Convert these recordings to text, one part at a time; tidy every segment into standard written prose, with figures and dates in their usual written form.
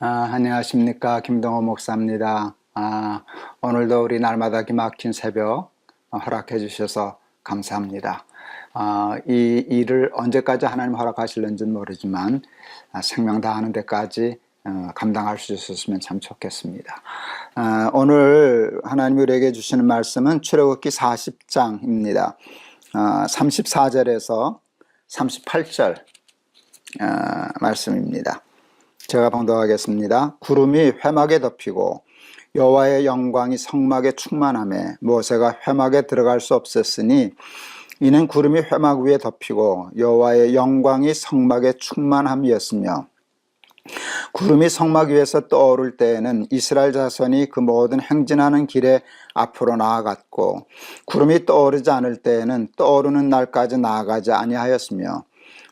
안녕하십니까. 김동호 목사입니다. 오늘도 우리 날마다 기막힌 새벽 허락해 주셔서 감사합니다. 이 일을 언제까지 하나님 허락하실는지는 모르지만 생명 다하는 데까지 감당할 수 있었으면 참 좋겠습니다. 오늘 하나님 우리에게 주시는 말씀은 출애굽기 40장입니다. 34절에서 38절 말씀입니다. 제가 봉독하겠습니다. 구름이 회막에 덮이고 여호와의 영광이 성막에 충만하며 모세가 회막에 들어갈 수 없었으니 이는 구름이 회막 위에 덮이고 여호와의 영광이 성막에 충만함이었으며 구름이 성막 위에서 떠오를 때에는 이스라엘 자손이 그 모든 행진하는 길에 앞으로 나아갔고 구름이 떠오르지 않을 때에는 떠오르는 날까지 나아가지 아니하였으며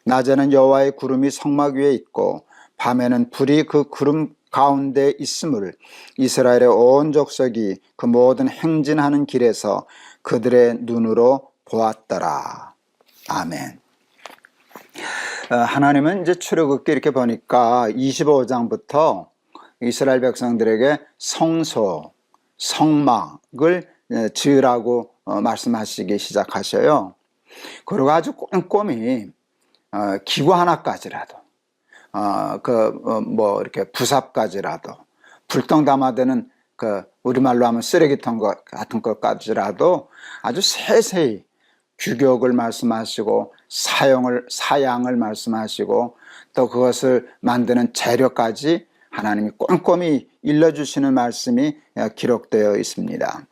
낮에는 여호와의 구름이 성막 위에 있고 밤에는 불이 그 구름 가운데 있음을 이스라엘의 온 족속이 그 모든 행진하는 길에서 그들의 눈으로 보았더라. 아멘. 하나님은 이제 출애굽기 이렇게 보니까 25장부터 이스라엘 백성들에게 성소, 성막을 지으라고 말씀하시기 시작하셔요. 그리고 아주 꼼꼼히 기구 하나까지라도 이렇게 부삽까지라도 불똥 담아대는 우리말로 하면 쓰레기통 같은 것까지라도 아주 세세히 규격을 말씀하시고 사양을 말씀하시고 또 그것을 만드는 재료까지 하나님이 꼼꼼히 일러주시는 말씀이 기록되어 있습니다.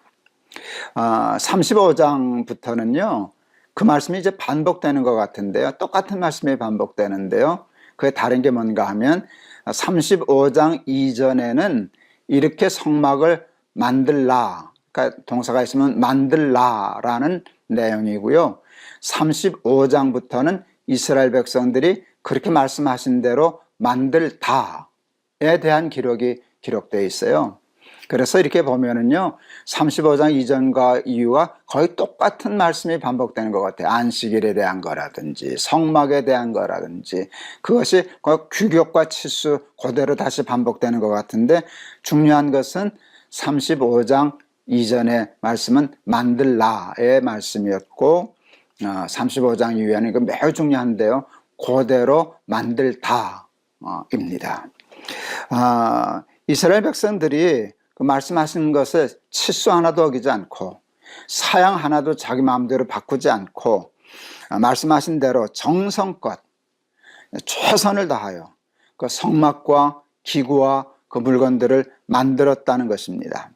35장부터는요 그 말씀이 이제 반복되는 것 같은데요, 똑같은 말씀이 반복되는데요, 그게 다른 게 뭔가 하면 35장 이전에는 이렇게 성막을 만들라, 그러니까 동사가 있으면 만들라라는 내용이고요, 35장부터는 이스라엘 백성들이 그렇게 말씀하신 대로 만들다에 대한 기록이 기록되어 있어요. 그래서 이렇게 보면은요 35장 이전과 이후와 거의 똑같은 말씀이 반복되는 것 같아요. 안식일에 대한 거라든지 성막에 대한 거라든지 그것이 규격과 치수 그대로 다시 반복되는 것 같은데, 중요한 것은 35장 이전의 말씀은 만들라의 말씀이었고 35장 이후에는 이거 매우 중요한데요, 그대로 만들다입니다. 이스라엘 백성들이 그 말씀하신 것에 치수 하나도 어기지 않고 사양 하나도 자기 마음대로 바꾸지 않고 말씀하신 대로 정성껏 최선을 다하여 그 성막과 기구와 그 물건들을 만들었다는 것입니다.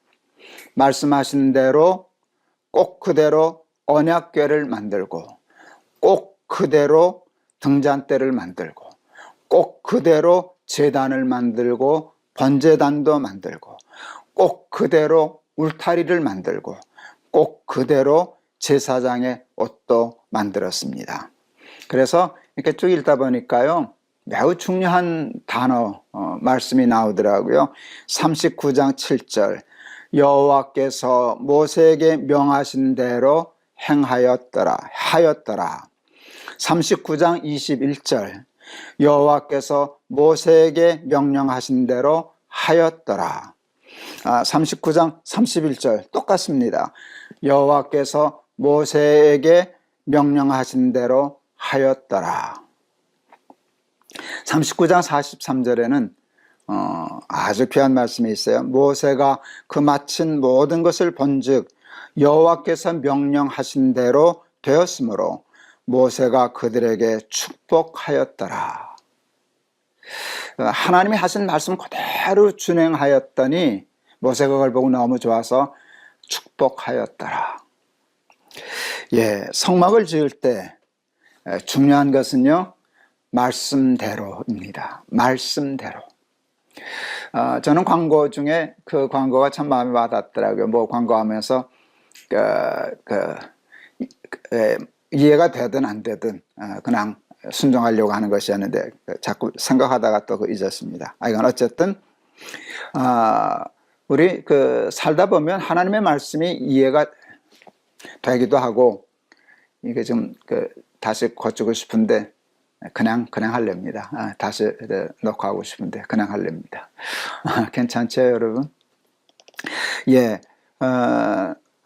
말씀하신 대로 꼭 그대로 언약궤를 만들고 꼭 그대로 등잔대를 만들고 꼭 그대로 제단을 만들고 번제단도 만들고 꼭 그대로 울타리를 만들고 꼭 그대로 제사장의 옷도 만들었습니다. 그래서 이렇게 쭉 읽다 보니까요 매우 중요한 단어 말씀이 나오더라고요. 39장 7절 여호와께서 모세에게 명하신 대로 하였더라. 39장 21절 여호와께서 모세에게 명령하신 대로 하였더라. 39장 31절 똑같습니다. 여호와께서 모세에게 명령하신 대로 하였더라. 39장 43절에는 아주 귀한 말씀이 있어요. 모세가 그 마친 모든 것을 본즉 여호와께서 명령하신 대로 되었으므로 모세가 그들에게 축복하였더라. 하나님이 하신 말씀 그대로 준행하였더니 모세가 그걸 보고 너무 좋아서 축복하였더라. 성막을 지을 때 중요한 것은요 말씀대로입니다. 말씀대로. 저는 광고 중에 그 광고가 참 마음에 와닿더라고요. 뭐 광고하면서 이해가 되든 안 되든 그냥 순종하려고 하는 것이었는데 자꾸 생각하다가 또 잊었습니다. 이건 어쨌든 우리 살다 보면 하나님의 말씀이 이해가 되기도 하고 이게 좀 다시 고치고 싶은데 그냥 할랍니다. 다시 녹화하고 싶은데 그냥 할랍니다. 괜찮죠, 여러분? 예,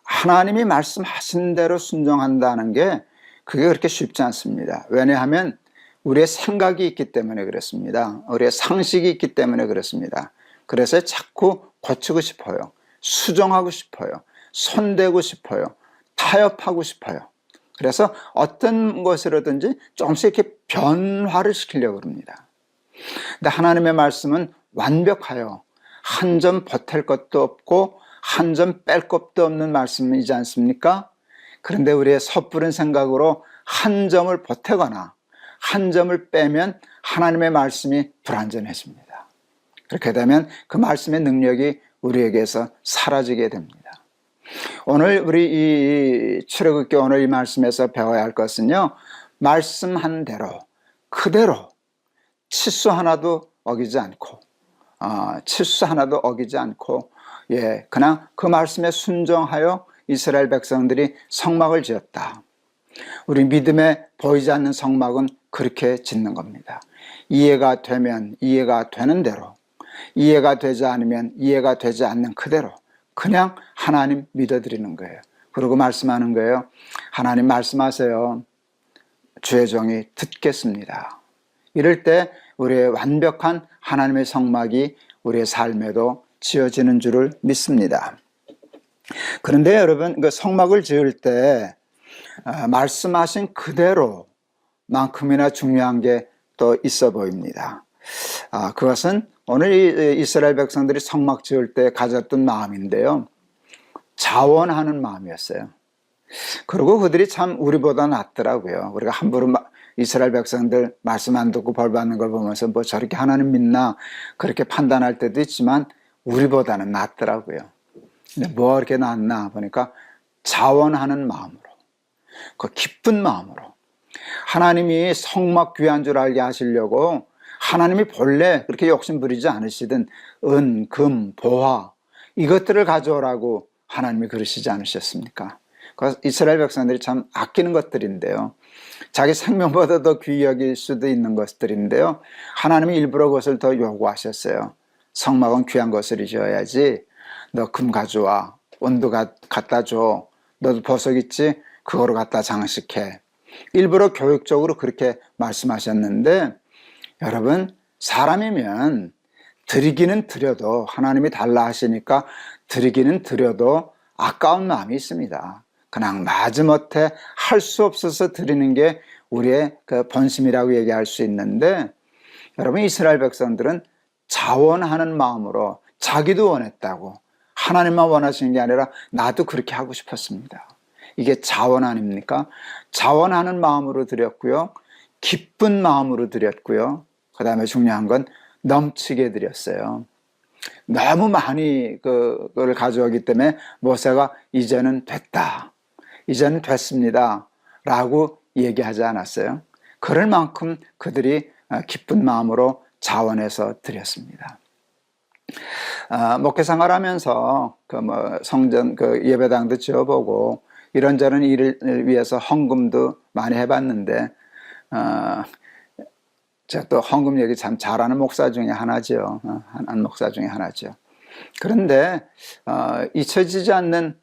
하나님이 말씀하신 대로 순종한다는 게 그게 그렇게 쉽지 않습니다. 왜냐하면 우리의 생각이 있기 때문에 그렇습니다. 우리의 상식이 있기 때문에 그렇습니다. 그래서 자꾸 고치고 싶어요. 수정하고 싶어요. 손대고 싶어요. 타협하고 싶어요. 그래서 어떤 것으로든지 조금씩 이렇게 변화를 시키려고 합니다. 근데 하나님의 말씀은 완벽하여 한 점 보탤 것도 없고 한 점 뺄 것도 없는 말씀이지 않습니까? 그런데 우리의 섣부른 생각으로 한 점을 보태거나 한 점을 빼면 하나님의 말씀이 불완전해집니다. 그렇게 되면 그 말씀의 능력이 우리에게서 사라지게 됩니다. 오늘 우리 이 출애굽기 오늘 이 말씀에서 배워야 할 것은요, 말씀한 대로 그대로 치수 하나도 어기지 않고 그냥 그 말씀에 순종하여 이스라엘 백성들이 성막을 지었다. 우리 믿음에 보이지 않는 성막은 그렇게 짓는 겁니다. 이해가 되면 이해가 되는 대로, 이해가 되지 않으면 이해가 되지 않는 그대로 그냥 하나님 믿어드리는 거예요. 그리고 말씀하는 거예요. 하나님 말씀하세요. 주의 종이 듣겠습니다. 이럴 때 우리의 완벽한 하나님의 성막이 우리의 삶에도 지어지는 줄을 믿습니다. 그런데 여러분, 그 성막을 지을 때 말씀하신 그대로만큼이나 중요한 게 또 있어 보입니다. 그것은 오늘 이 이스라엘 백성들이 성막 지을 때 가졌던 마음인데요, 자원하는 마음이었어요. 그리고 그들이 참 우리보다 낫더라고요. 우리가 함부로 이스라엘 백성들 말씀 안 듣고 벌 받는 걸 보면서 뭐 저렇게 하나님 믿나 그렇게 판단할 때도 있지만 우리보다는 낫더라고요. 근데 뭐 이렇게 낫나 보니까 자원하는 마음으로, 그 기쁜 마음으로 하나님이 성막 귀한 줄 알게 하시려고 하나님이 본래 그렇게 욕심 부리지 않으시던 은, 금, 보화 이것들을 가져오라고 하나님이 그러시지 않으셨습니까? 이스라엘 백성들이 참 아끼는 것들인데요, 자기 생명보다 더 귀히 여길 수도 있는 것들인데요, 하나님이 일부러 그것을 더 요구하셨어요. 성막은 귀한 것을 지어야지. 너 금 가져와, 온도 갖다 줘, 너도 보석 있지? 그거로 갖다 장식해. 일부러 교육적으로 그렇게 말씀하셨는데, 여러분, 사람이면 드리기는 드려도, 하나님이 달라 하시니까 드리기는 드려도 아까운 마음이 있습니다. 그냥 마지못해 할 수 없어서 드리는 게 우리의 그 본심이라고 얘기할 수 있는데, 여러분, 이스라엘 백성들은 자원하는 마음으로 자기도 원했다고, 하나님만 원하시는 게 아니라 나도 그렇게 하고 싶었습니다. 이게 자원 아닙니까? 자원하는 마음으로 드렸고요, 기쁜 마음으로 드렸고요, 그 다음에 중요한 건 넘치게 드렸어요. 너무 많이 그걸 가져오기 때문에 모세가 이제는 됐다, 이제는 됐습니다 라고 얘기하지 않았어요. 그럴 만큼 그들이 기쁜 마음으로 자원해서 드렸습니다. 목회 생활하면서 성전 예배당도 지어보고 이런저런 일을 위해서 헌금도 많이 해봤는데, 제가 또 헌금 얘기 참 잘하는 목사 중에 하나죠. 그런데 잊혀지지 않는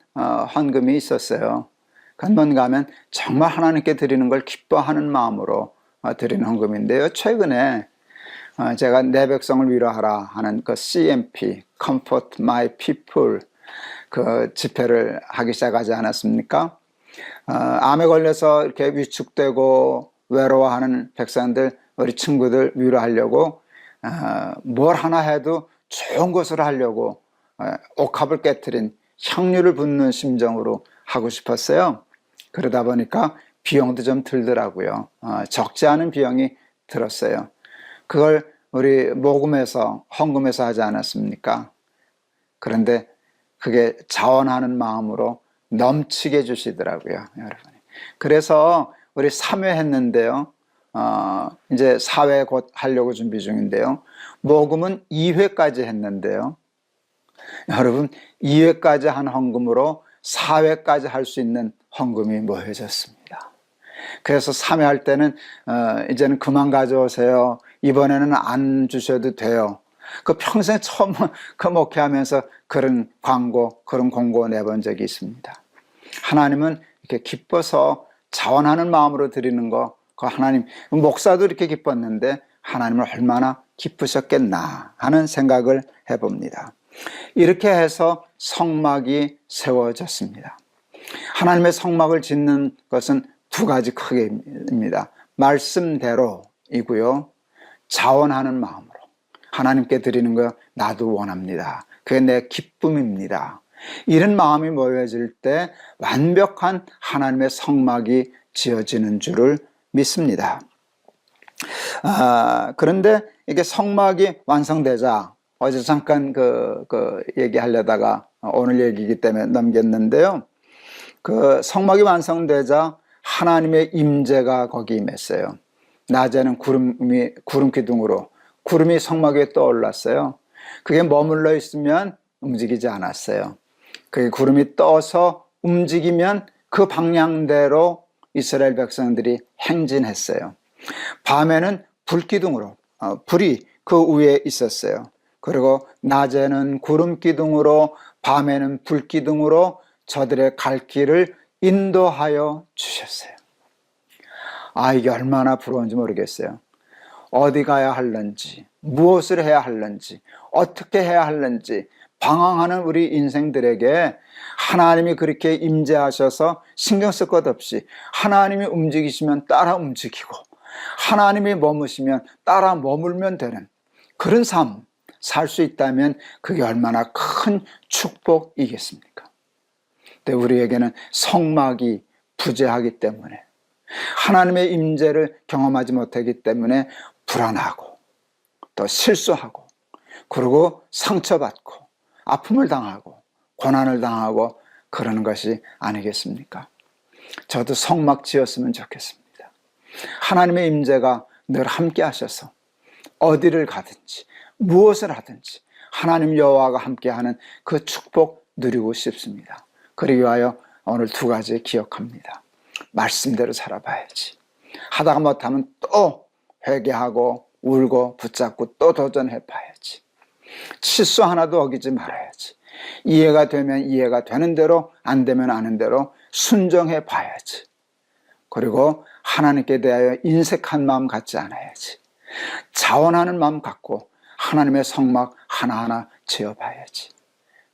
헌금이 있었어요. 그건 뭔가 하면 정말 하나님께 드리는 걸 기뻐하는 마음으로 드리는 헌금인데요, 최근에 제가 내 백성을 위로하라 하는 그 CMP, Comfort My People, 그 집회를 하기 시작하지 않았습니까? 암에 걸려서 이렇게 위축되고 외로워하는 백성들, 우리 친구들 위로하려고 뭘 하나 해도 좋은 것으로 하려고 옥합을 깨트린 향유를 붓는 심정으로 하고 싶었어요. 그러다 보니까 비용도 좀 들더라고요. 적지 않은 비용이 들었어요. 그걸 우리 모금해서 헌금해서 하지 않았습니까? 그런데 그게 자원하는 마음으로 넘치게 주시더라고요, 여러분. 그래서 우리 3회 했는데요, 이제 4회 곧 하려고 준비 중인데요, 모금은 2회까지 했는데요, 여러분 2회까지 한 헌금으로 4회까지 할 수 있는 헌금이 모여졌습니다. 그래서 참여할 때는 이제는 그만 가져오세요. 이번에는 안 주셔도 돼요. 그 평생 처음 그 목회하면서 그런 광고, 그런 공고 내본 적이 있습니다. 하나님은 이렇게 기뻐서 자원하는 마음으로 드리는 거, 그 하나님, 목사도 이렇게 기뻤는데 하나님을 얼마나 기쁘셨겠나 하는 생각을 해봅니다. 이렇게 해서 성막이 세워졌습니다. 하나님의 성막을 짓는 것은 두 가지 크게입니다. 말씀대로이고요, 자원하는 마음으로 하나님께 드리는 거 나도 원합니다. 그게 내 기쁨입니다. 이런 마음이 모여질 때 완벽한 하나님의 성막이 지어지는 줄을 믿습니다. 그런데 이게 성막이 완성되자, 어제 잠깐 그 얘기하려다가 오늘 얘기이기 때문에 넘겼는데요. 그 성막이 완성되자 하나님의 임재가 거기 임했어요. 낮에는 구름 기둥으로 구름이 성막 위에 떠올랐어요. 그게 머물러 있으면 움직이지 않았어요. 그 구름이 떠서 움직이면 그 방향대로 이스라엘 백성들이 행진했어요. 밤에는 불기둥으로 불이 그 위에 있었어요. 그리고 낮에는 구름 기둥으로, 밤에는 불기둥으로 저들의 갈 길을 인도하여 주셨어요. 이게 얼마나 부러운지 모르겠어요. 어디 가야 할는지, 무엇을 해야 할는지, 어떻게 해야 할는지 방황하는 우리 인생들에게 하나님이 그렇게 임재하셔서 신경 쓸 것 없이 하나님이 움직이시면 따라 움직이고, 하나님이 머무시면 따라 머물면 되는 그런 삶 살 수 있다면 그게 얼마나 큰 축복이겠습니까? 근데 우리에게는 성막이 부재하기 때문에, 하나님의 임재를 경험하지 못하기 때문에 불안하고 또 실수하고, 그리고 상처받고 아픔을 당하고 고난을 당하고 그러는 것이 아니겠습니까? 저도 성막 지었으면 좋겠습니다. 하나님의 임재가 늘 함께 하셔서 어디를 가든지 무엇을 하든지 하나님 여호와가 함께하는 그 축복 누리고 싶습니다. 그러기 위하여 오늘 두 가지 기억합니다. 말씀대로 살아봐야지. 하다가 못하면 또 회개하고 울고 붙잡고 또 도전해 봐야지. 실수 하나도 어기지 말아야지. 이해가 되면 이해가 되는 대로, 안 되면 아는 대로 순종해 봐야지. 그리고 하나님께 대하여 인색한 마음 갖지 않아야지. 자원하는 마음 갖고 하나님의 성막 하나하나 지어봐야지.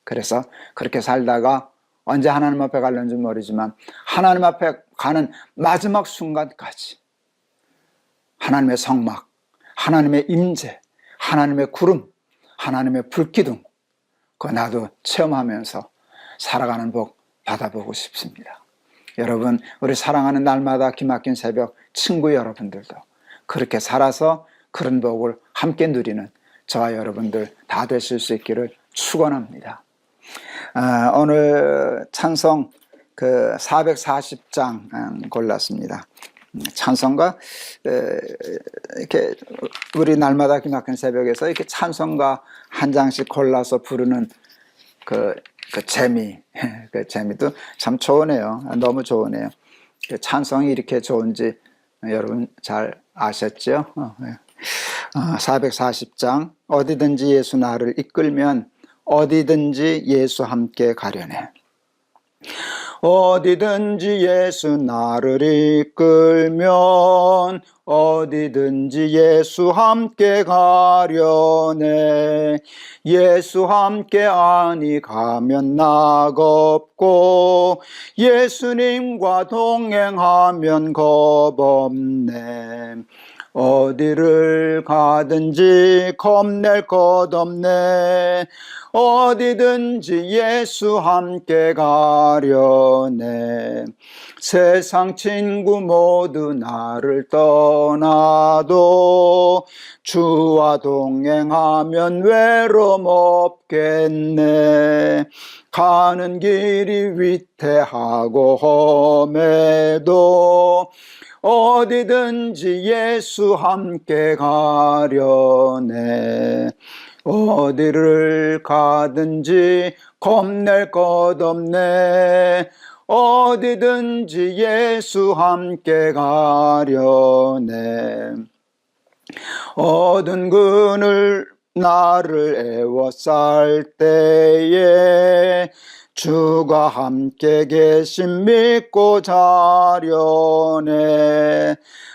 그래서 그렇게 살다가 언제 하나님 앞에 갈는지 모르지만 하나님 앞에 가는 마지막 순간까지 하나님의 성막, 하나님의 임재, 하나님의 구름, 하나님의 불기둥, 그거 나도 체험하면서 살아가는 복 받아보고 싶습니다. 여러분, 우리 사랑하는 날마다 기막힌 새벽 친구 여러분들도 그렇게 살아서 그런 복을 함께 누리는 저와 여러분들 다 되실 수 있기를 축원합니다. 오늘 찬송 440장 골랐습니다. 찬송가, 이렇게 우리 날마다 기막힌 새벽에서 이렇게 찬송가 한 장씩 골라서 부르는 그 재미, 그 재미도 참 좋으네요. 너무 좋으네요. 그 찬송이 이렇게 좋은지 여러분 잘 아셨죠? 440장, 어디든지 예수 나를 이끌면 어디든지 예수 함께 가려네. 어디든지 예수 나를 이끌면 어디든지 예수 함께 가려네. 예수 함께 아니 가면 낙없고 예수님과 동행하면 겁없네. 어디를 가든지 겁낼 것 없네. 어디든지 예수 함께 가려네. 세상 친구 모두 나를 떠나도 주와 동행하면 외로움 없겠네. 가는 길이 위태하고 험해도 어디든지 예수 함께 가려네. 어디를 가든지 겁낼 것 없네. 어디든지 예수 함께 가려네. 어두운 그늘 나를 애워쌀 때에 주가 함께 계심 믿고 자려네.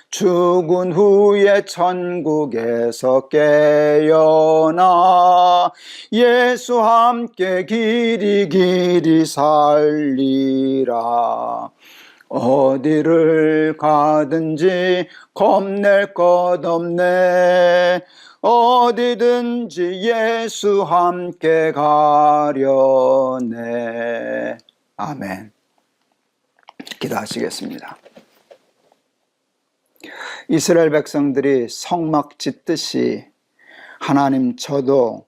죽은 후에 천국에서 깨어나 예수 함께 길이 길이 살리라. 어디를 가든지 겁낼 것 없네. 어디든지 예수 함께 가려네. 아멘. 기도하시겠습니다. 이스라엘 백성들이 성막 짓듯이 하나님, 저도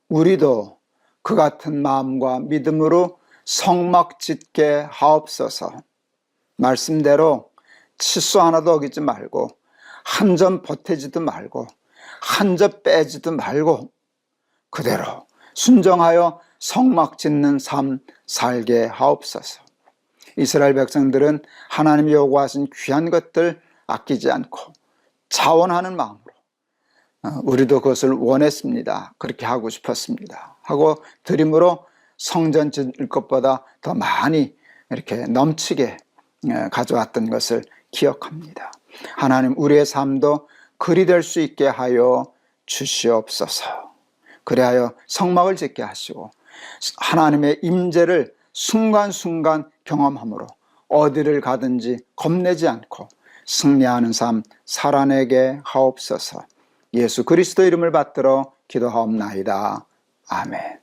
우리도 그 같은 마음과 믿음으로 성막 짓게 하옵소서. 말씀대로 치수 하나도 어기지 말고 한 점 보태지도 말고 한 점 빼지도 말고 그대로 순종하여 성막 짓는 삶 살게 하옵소서. 이스라엘 백성들은 하나님이 요구하신 귀한 것들 아끼지 않고 자원하는 마음으로 우리도 그것을 원했습니다. 그렇게 하고 싶었습니다. 하고 드림으로 성전 짓을 것보다 더 많이 이렇게 넘치게 가져왔던 것을 기억합니다. 하나님, 우리의 삶도 그리 될 수 있게 하여 주시옵소서. 그리하여 성막을 짓게 하시고 하나님의 임재를 순간순간 경험함으로 어디를 가든지 겁내지 않고 승리하는 삶 살아내게 하옵소서. 예수 그리스도 이름을 받들어 기도하옵나이다. 아멘.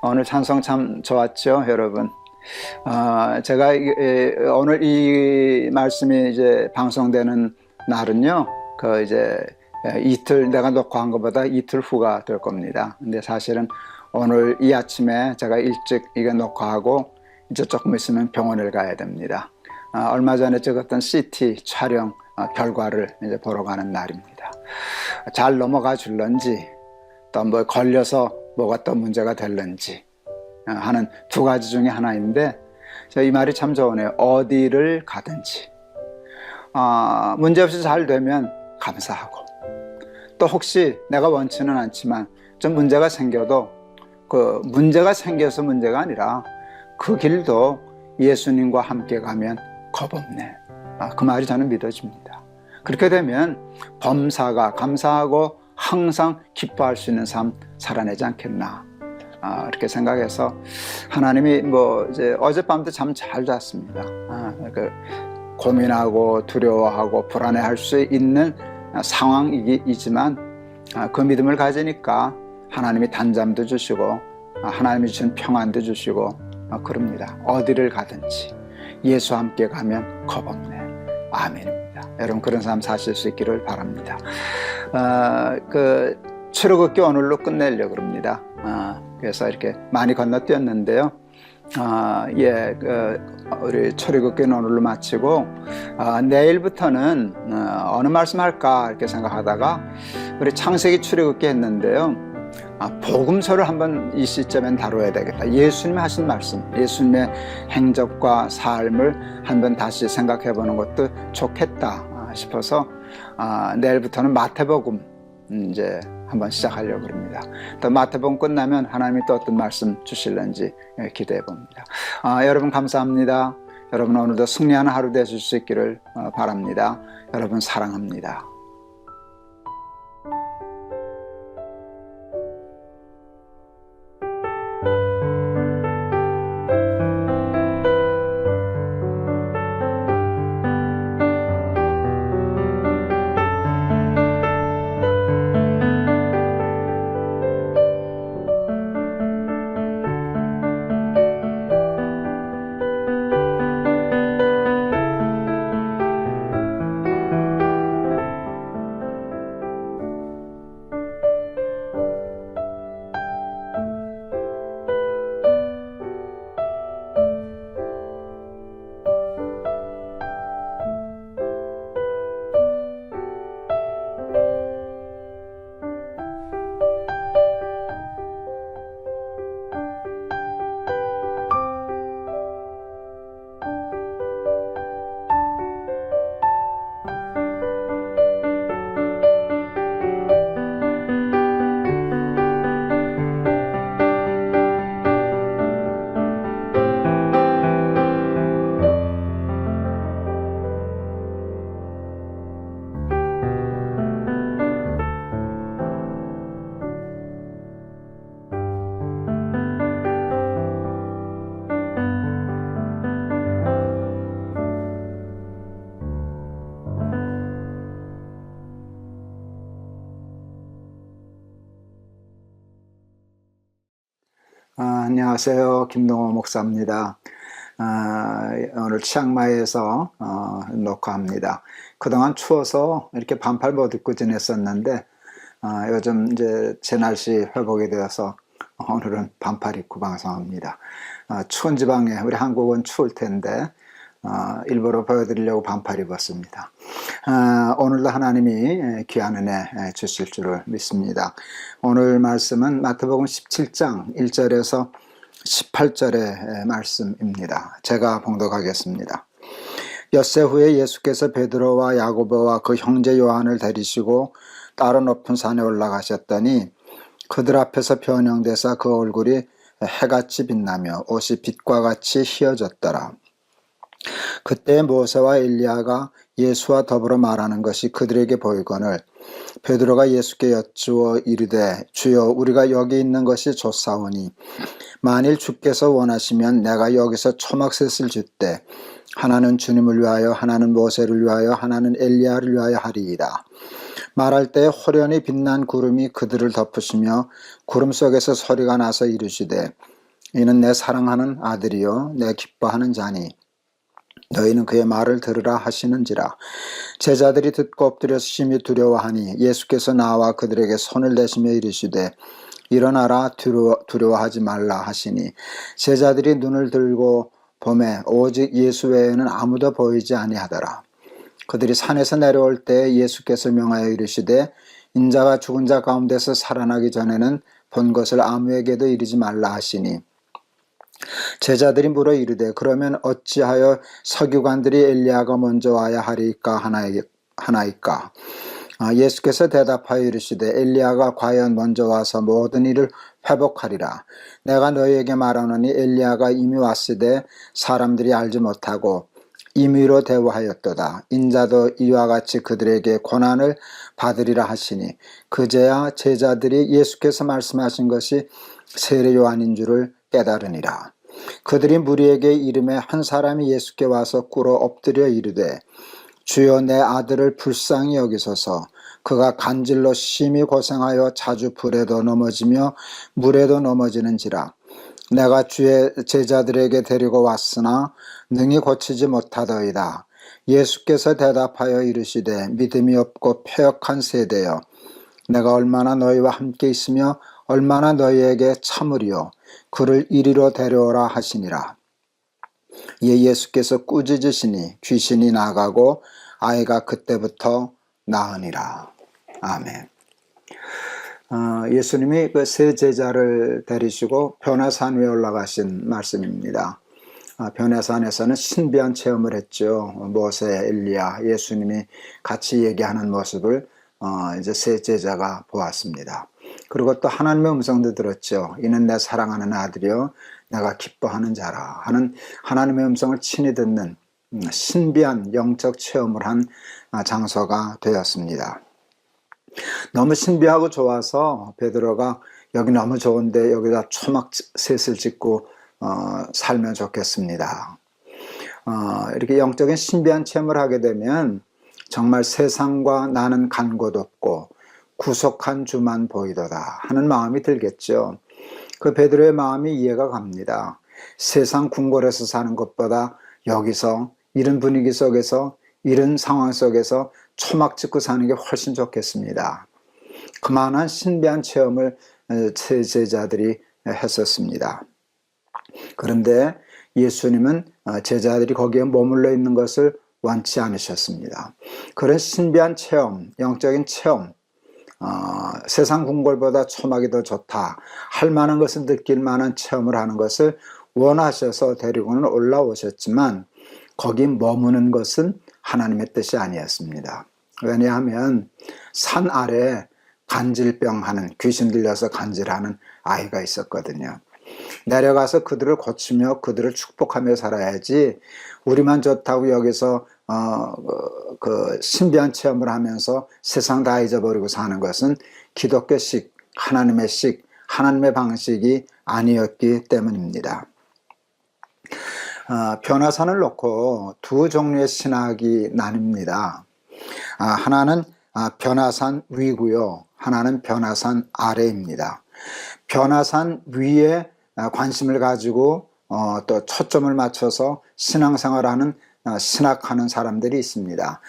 오늘 찬송 참 좋았죠, 여러분. 제가 오늘 이 말씀이 이제 방송되는 날은요, 이틀 내가 녹화한 것보다 이틀 후가 될 겁니다. 근데 사실은 오늘 이 아침에 제가 일찍 이거 녹화하고 이제 조금 있으면 병원을 가야 됩니다. 얼마 전에 찍었던 CT 촬영 결과를 이제 보러 가는 날입니다. 잘 넘어가 줄런지 또 뭐 걸려서 뭐가 또 문제가 될런지 하는 두 가지 중에 하나인데, 이 말이 참 좋으네요. 어디를 가든지 문제없이 잘 되면 감사하고, 또 혹시 내가 원치는 않지만 좀 문제가 생겨도 그 문제가 생겨서 문제가 아니라 그 길도 예수님과 함께 가면 겁없네. 그 말이 저는 믿어집니다. 그렇게 되면 범사가 감사하고 항상 기뻐할 수 있는 삶 살아내지 않겠나, 이렇게 생각해서 하나님이 이제 어젯밤도 잠 잘 잤습니다. 고민하고 두려워하고 불안해할 수 있는 상황이지만 그 믿음을 가지니까 하나님이 단잠도 주시고 하나님이 주신 평안도 주시고 그럽니다. 어디를 가든지 예수와 함께 가면 겁없네. 아멘입니다. 여러분, 그런 삶 사실 수 있기를 바랍니다. 출애굽기 오늘로 끝내려고 합니다. 그래서 이렇게 많이 건너뛰었는데요. 우리 출애굽기는 오늘로 마치고 내일부터는 어느 말씀 할까 이렇게 생각하다가 우리 창세기 출애굽기 했는데요. 복음서를 한번 이 시점엔 다뤄야 되겠다. 예수님이 하신 말씀, 예수님의 행적과 삶을 한번 다시 생각해 보는 것도 좋겠다 싶어서 내일부터는 마태복음 이제 한번 시작하려고 합니다. 또 마태복음 끝나면 하나님이 또 어떤 말씀 주실는지 기대해 봅니다. 여러분 감사합니다. 여러분 오늘도 승리하는 하루 되실 수 있기를 바랍니다. 여러분 사랑합니다. 안녕하세요. 김동호 목사입니다. 오늘 치앙마이에서 녹화합니다. 그동안 추워서 이렇게 반팔 못 입고 지냈었는데 요즘 이제 제 날씨 회복이 되어서 오늘은 반팔 입고 방송합니다. 추운 지방에 우리 한국은 추울 텐데 일부러 보여드리려고 반팔 입었습니다. 오늘도 하나님이 귀한 은혜 주실 줄을 믿습니다. 오늘 말씀은 마태복음 17장 1절에서 18절의 말씀입니다. 제가 봉독하겠습니다. 엿새 후에 예수께서 베드로와 야고보와 그 형제 요한을 데리시고 따로 높은 산에 올라가셨더니 그들 앞에서 변형되사 그 얼굴이 해같이 빛나며 옷이 빛과 같이 희어졌더라. 그때 모세와 엘리야가 예수와 더불어 말하는 것이 그들에게 보이거늘 베드로가 예수께 여쭈어 이르되 주여 우리가 여기 있는 것이 좋사오니 만일 주께서 원하시면 내가 여기서 초막셋을 짓되 하나는 주님을 위하여 하나는 모세를 위하여 하나는 엘리야를 위하여 하리이다. 말할 때 호련히 빛난 구름이 그들을 덮으시며 구름 속에서 소리가 나서 이르시되 이는 내 사랑하는 아들이요 내 기뻐하는 자니 너희는 그의 말을 들으라 하시는지라. 제자들이 듣고 엎드려서 심히 두려워하니 예수께서 나와 그들에게 손을 대시며 이르시되 일어나라 두려워하지 말라 하시니 제자들이 눈을 들고 보매 오직 예수 외에는 아무도 보이지 아니하더라. 그들이 산에서 내려올 때 예수께서 명하여 이르시되 인자가 죽은 자 가운데서 살아나기 전에는 본 것을 아무에게도 이르지 말라 하시니 제자들이 물어 이르되 그러면 어찌하여 서기관들이 엘리야가 먼저 와야 하리까 하나이까. 예수께서 대답하여 이르시되 엘리야가 과연 먼저 와서 모든 일을 회복하리라. 내가 너희에게 말하노니 엘리야가 이미 왔으되 사람들이 알지 못하고 임의로 대우하였도다. 인자도 이와 같이 그들에게 고난을 받으리라 하시니 그제야 제자들이 예수께서 말씀하신 것이 세례 요한인 줄을 깨달으니라. 그들이 무리에게 이름에 한 사람이 예수께 와서 꿇어 엎드려 이르되 주여 내 아들을 불쌍히 여기소서. 그가 간질로 심히 고생하여 자주 불에도 넘어지며 물에도 넘어지는지라. 내가 주의 제자들에게 데리고 왔으나 능히 고치지 못하더이다. 예수께서 대답하여 이르시되 믿음이 없고 패역한 세대여 내가 얼마나 너희와 함께 있으며 얼마나 너희에게 참으리요. 그를 이리로 데려오라 하시니라. 예수께서 꾸짖으시니 귀신이 나가고 아이가 그때부터 나으니라. 아멘. 예수님이 그 세 제자를 데리시고 변화산 위에 올라가신 말씀입니다. 변화산에서는 신비한 체험을 했죠. 모세, 엘리야, 예수님이 같이 얘기하는 모습을 이제 세 제자가 보았습니다. 그리고 또 하나님의 음성도 들었죠. 이는 내 사랑하는 아들이요 내가 기뻐하는 자라 하는 하나님의 음성을 친히 듣는 신비한 영적 체험을 한 장소가 되었습니다. 너무 신비하고 좋아서 베드로가 여기 너무 좋은데 여기다 초막셋을 짓고 살면 좋겠습니다. 이렇게 영적인 신비한 체험을 하게 되면 정말 세상과 나는 간 곳 없고 구속한 주만 보이도다 하는 마음이 들겠죠. 그 베드로의 마음이 이해가 갑니다. 세상 궁궐에서 사는 것보다 여기서 이런 분위기 속에서 이런 상황 속에서 초막 짓고 사는 게 훨씬 좋겠습니다. 그만한 신비한 체험을 세 제자들이 했었습니다. 그런데 예수님은 제자들이 거기에 머물러 있는 것을 원치 않으셨습니다. 그런 신비한 체험, 영적인 체험, 세상 궁궐보다 초막이 더 좋다 할 만한 것을 느낄 만한 체험을 하는 것을 원하셔서 데리고는 올라오셨지만 거기 머무는 것은 하나님의 뜻이 아니었습니다. 왜냐하면 산 아래에 간질병하는, 귀신 들려서 간질하는 아이가 있었거든요. 내려가서 그들을 고치며 그들을 축복하며 살아야지 우리만 좋다고 여기서 그 신비한 체험을 하면서 세상 다 잊어버리고 사는 것은 기독교식, 하나님의 방식이 아니었기 때문입니다. 변화산을 놓고 두 종류의 신학이 나뉩니다. 하나는 변화산 위고요. 하나는 변화산 아래입니다. 변화산 위에 관심을 가지고 또 초점을 맞춰서 신앙생활하는 신학하는 사람들이 있습니다.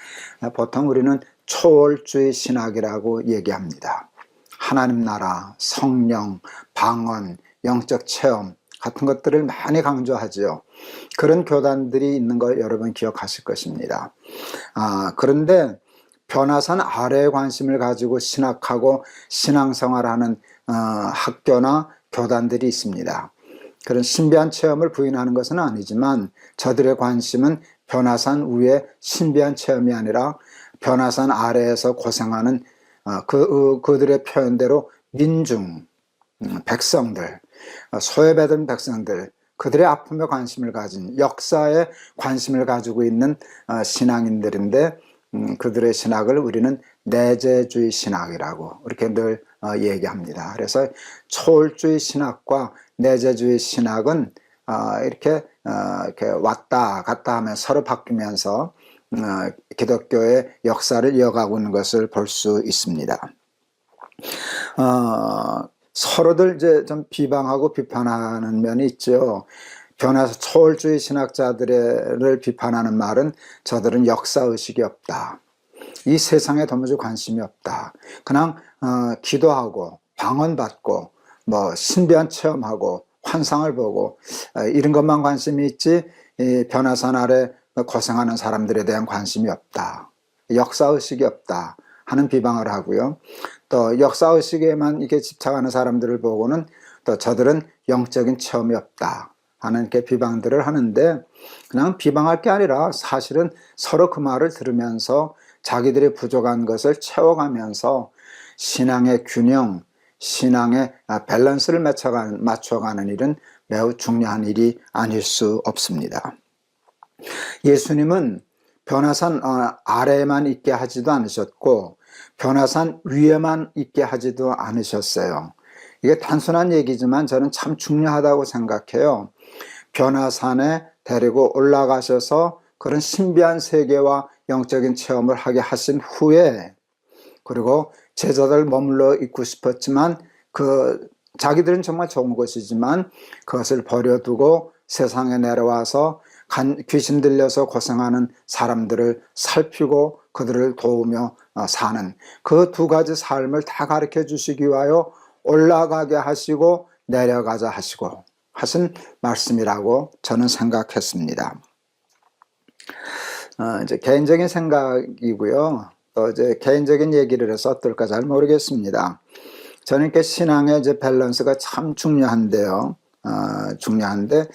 보통 우리는 초월주의 신학이라고 얘기합니다. 하나님 나라, 성령, 방언, 영적 체험 같은 것들을 많이 강조하죠. 그런 교단들이 있는 거 여러분 기억하실 것입니다. 그런데 변화산 아래에 관심을 가지고 신학하고 신앙생활하는 학교나 교단들이 있습니다. 그런 신비한 체험을 부인하는 것은 아니지만 저들의 관심은 변화산 위에 신비한 체험이 아니라 변화산 아래에서 고생하는 그들의 표현대로 민중, 백성들, 소외받은 백성들, 그들의 아픔에 관심을 가진, 역사에 관심을 가지고 있는 신앙인들인데 그들의 신학을 우리는 내재주의 신학이라고 이렇게 늘 얘기합니다. 그래서 초월주의 신학과 내재주의 신학은 이렇게 왔다 갔다 하면 서로 바뀌면서 기독교의 역사를 이어가고 있는 것을 볼 수 있습니다. 서로들 이제 좀 비방하고 비판하는 면이 있죠. 초월주의 신학자들을 비판하는 말은 저들은 역사의식이 없다. 이 세상에 도무지 관심이 없다. 그냥 기도하고 방언받고 뭐 신비한 체험하고 환상을 보고 이런 것만 관심이 있지 변화산 아래 고생하는 사람들에 대한 관심이 없다. 역사의식이 없다 하는 비방을 하고요. 또 역사의식에만 이렇게 집착하는 사람들을 보고는 또 저들은 영적인 체험이 없다 하는 이렇게 비방들을 하는데, 그냥 비방할 게 아니라 사실은 서로 그 말을 들으면서 자기들이 부족한 것을 채워가면서 신앙의 균형, 신앙의 밸런스를 맞춰가는 일은 매우 중요한 일이 아닐 수 없습니다. 예수님은 변화산 아래에만 있게 하지도 않으셨고 변화산 위에만 있게 하지도 않으셨어요. 이게 단순한 얘기지만 저는 참 중요하다고 생각해요. 변화산에 데리고 올라가셔서 그런 신비한 세계와 영적인 체험을 하게 하신 후에, 그리고 제자들 머물러 있고 싶었지만 자기들은 정말 좋은 것이지만 그것을 버려두고 세상에 내려와서 귀신 들려서 고생하는 사람들을 살피고 그들을 도우며 사는 그 두 가지 삶을 다 가르쳐 주시기 위하여 올라가게 하시고 내려가자 하시고 하신 말씀이라고 저는 생각했습니다. 이제 개인적인 생각이고요. 또 이제 개인적인 얘기를 해서 어떨까 잘 모르겠습니다. 저는 이렇게 신앙의 이제 밸런스가 참 중요한데요. 중요한데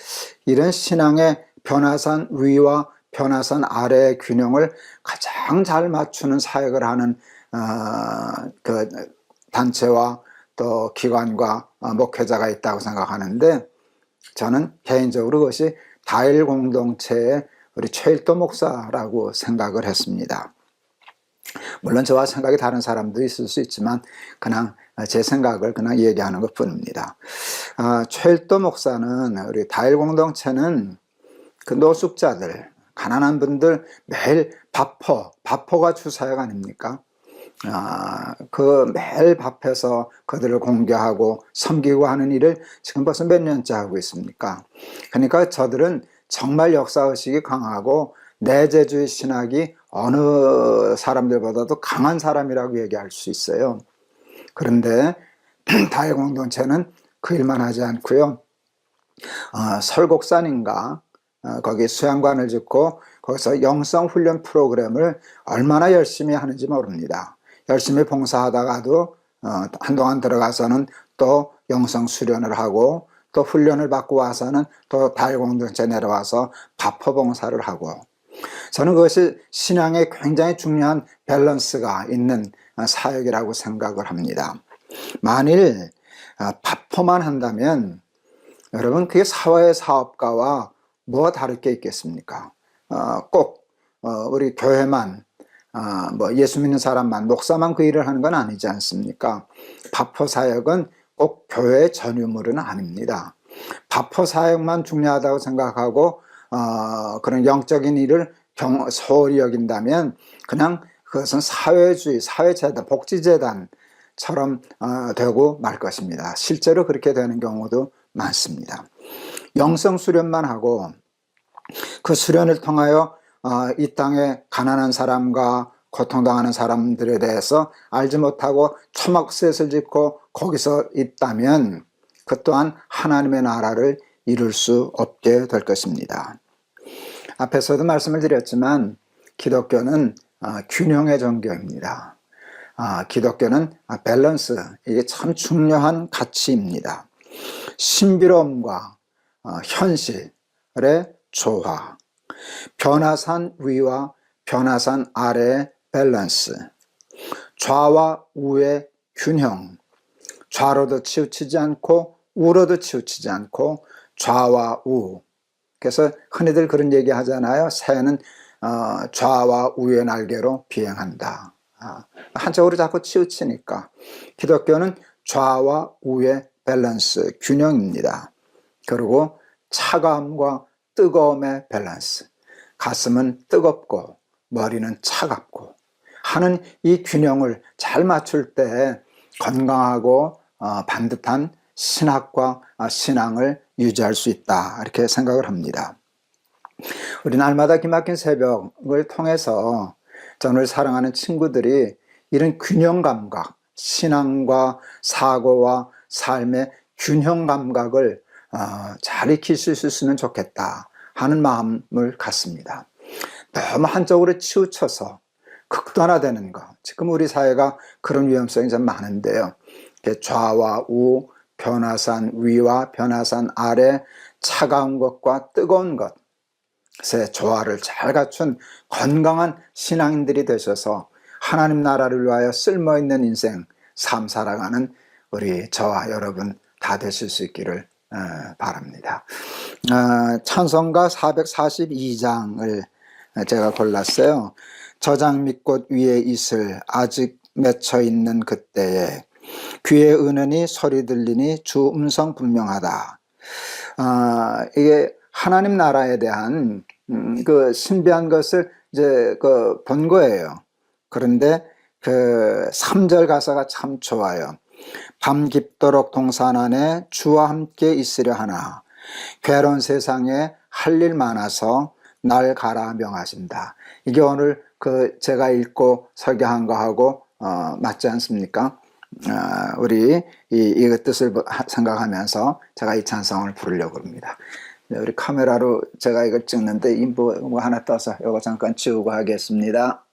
이런 신앙의 변화산 위와 변화산 아래의 균형을 가장 잘 맞추는 사역을 하는 그 단체와 또 기관과 목회자가 있다고 생각하는데, 저는 개인적으로 그것이 다일 공동체의 우리 최일도 목사라고 생각을 했습니다. 물론 저와 생각이 다른 사람도 있을 수 있지만 그냥 제 생각을 그냥 얘기하는 것 뿐입니다. 최일도 목사는 우리 다일 공동체는 그 노숙자들, 가난한 분들 매일 밥포가 주사역 아닙니까? 그 매일 밥해서 그들을 공개하고 섬기고 하는 일을 지금 벌써 몇 년째 하고 있습니까? 그러니까 저들은 정말 역사의식이 강하고 내재주의 신학이 어느 사람들보다도 강한 사람이라고 얘기할 수 있어요. 그런데 다일 공동체는 그 일만 하지 않고요. 설곡산인가 거기 수양관을 짓고 거기서 영성훈련 프로그램을 얼마나 열심히 하는지 모릅니다. 열심히 봉사하다가도 한동안 들어가서는 또 영성 수련을 하고 또 훈련을 받고 와서는 또 다일 공동체 내려와서 밥포 봉사를 하고, 저는 그것이 신앙에 굉장히 중요한 밸런스가 있는 사역이라고 생각을 합니다. 만일 밥포만 한다면 여러분 그게 사회 사업가와 뭐가 다를 게 있겠습니까? 꼭 우리 교회만 뭐 예수 믿는 사람만 목사만 그 일을 하는 건 아니지 않습니까? 밥포 사역은 꼭 교회의 전유물은 아닙니다. 밥포 사역만 중요하다고 생각하고 그런 영적인 일을 소홀히 여긴다면 그냥 그것은 사회주의, 사회재단, 복지재단처럼 되고 말 것입니다. 실제로 그렇게 되는 경우도 많습니다. 영성 수련만 하고 그 수련을 통하여 이 땅에 가난한 사람과 고통당하는 사람들에 대해서 알지 못하고 초막셋을 짓고 거기서 있다면 그 또한 하나님의 나라를 이룰 수 없게 될 것입니다. 앞에서도 말씀을 드렸지만 기독교는 균형의 종교입니다. 기독교는 밸런스, 이게 참 중요한 가치입니다. 신비로움과 현실의 조화, 변화산 위와 변화산 아래의 밸런스, 좌와 우의 균형, 좌로도 치우치지 않고 우로도 치우치지 않고 좌와 우. 그래서 흔히들 그런 얘기 하잖아요. 새는 좌와 우의 날개로 비행한다. 한쪽으로 자꾸 치우치니까. 기독교는 좌와 우의 밸런스, 균형입니다. 그리고 차가움과 뜨거움의 밸런스, 가슴은 뜨겁고 머리는 차갑고 하는 이 균형을 잘 맞출 때 건강하고 반듯한 신학과 신앙을 유지할 수 있다, 이렇게 생각을 합니다. 우리 날마다 기막힌 새벽을 통해서 저를 사랑하는 친구들이 이런 균형 감각, 신앙과 사고와 삶의 균형 감각을 잘 익힐 수 있으면 좋겠다 하는 마음을 갖습니다. 너무 한쪽으로 치우쳐서 극단화되는 것, 지금 우리 사회가 그런 위험성이 좀 많은데요. 좌와 우, 변화산 위와 변화산 아래, 차가운 것과 뜨거운 것의 조화를 잘 갖춘 건강한 신앙인들이 되셔서 하나님 나라를 위하여 쓸모있는 인생, 삶 살아가는 우리 저와 여러분 다 되실 수 있기를 바랍니다. 찬송가 442장을 제가 골랐어요. 저장 밑꽃 위에 이슬 아직 맺혀 있는 그때에 귀에 은은히 소리 들리니 주 음성 분명하다. 이게 하나님 나라에 대한 그 신비한 것을 이제 본 거예요. 그런데 그 3절 가사가 참 좋아요. 밤 깊도록 동산 안에 주와 함께 있으려 하나 괴로운 세상에 할 일 많아서 날 가라 명하신다. 이게 오늘 제가 읽고 설교한 거하고 맞지 않습니까? 우리 이 뜻을 생각하면서 제가 이 찬송을 부르려고 합니다. 우리 카메라로 제가 이걸 찍는데 인보 하나 떠서 이거 잠깐 지우고 하겠습니다.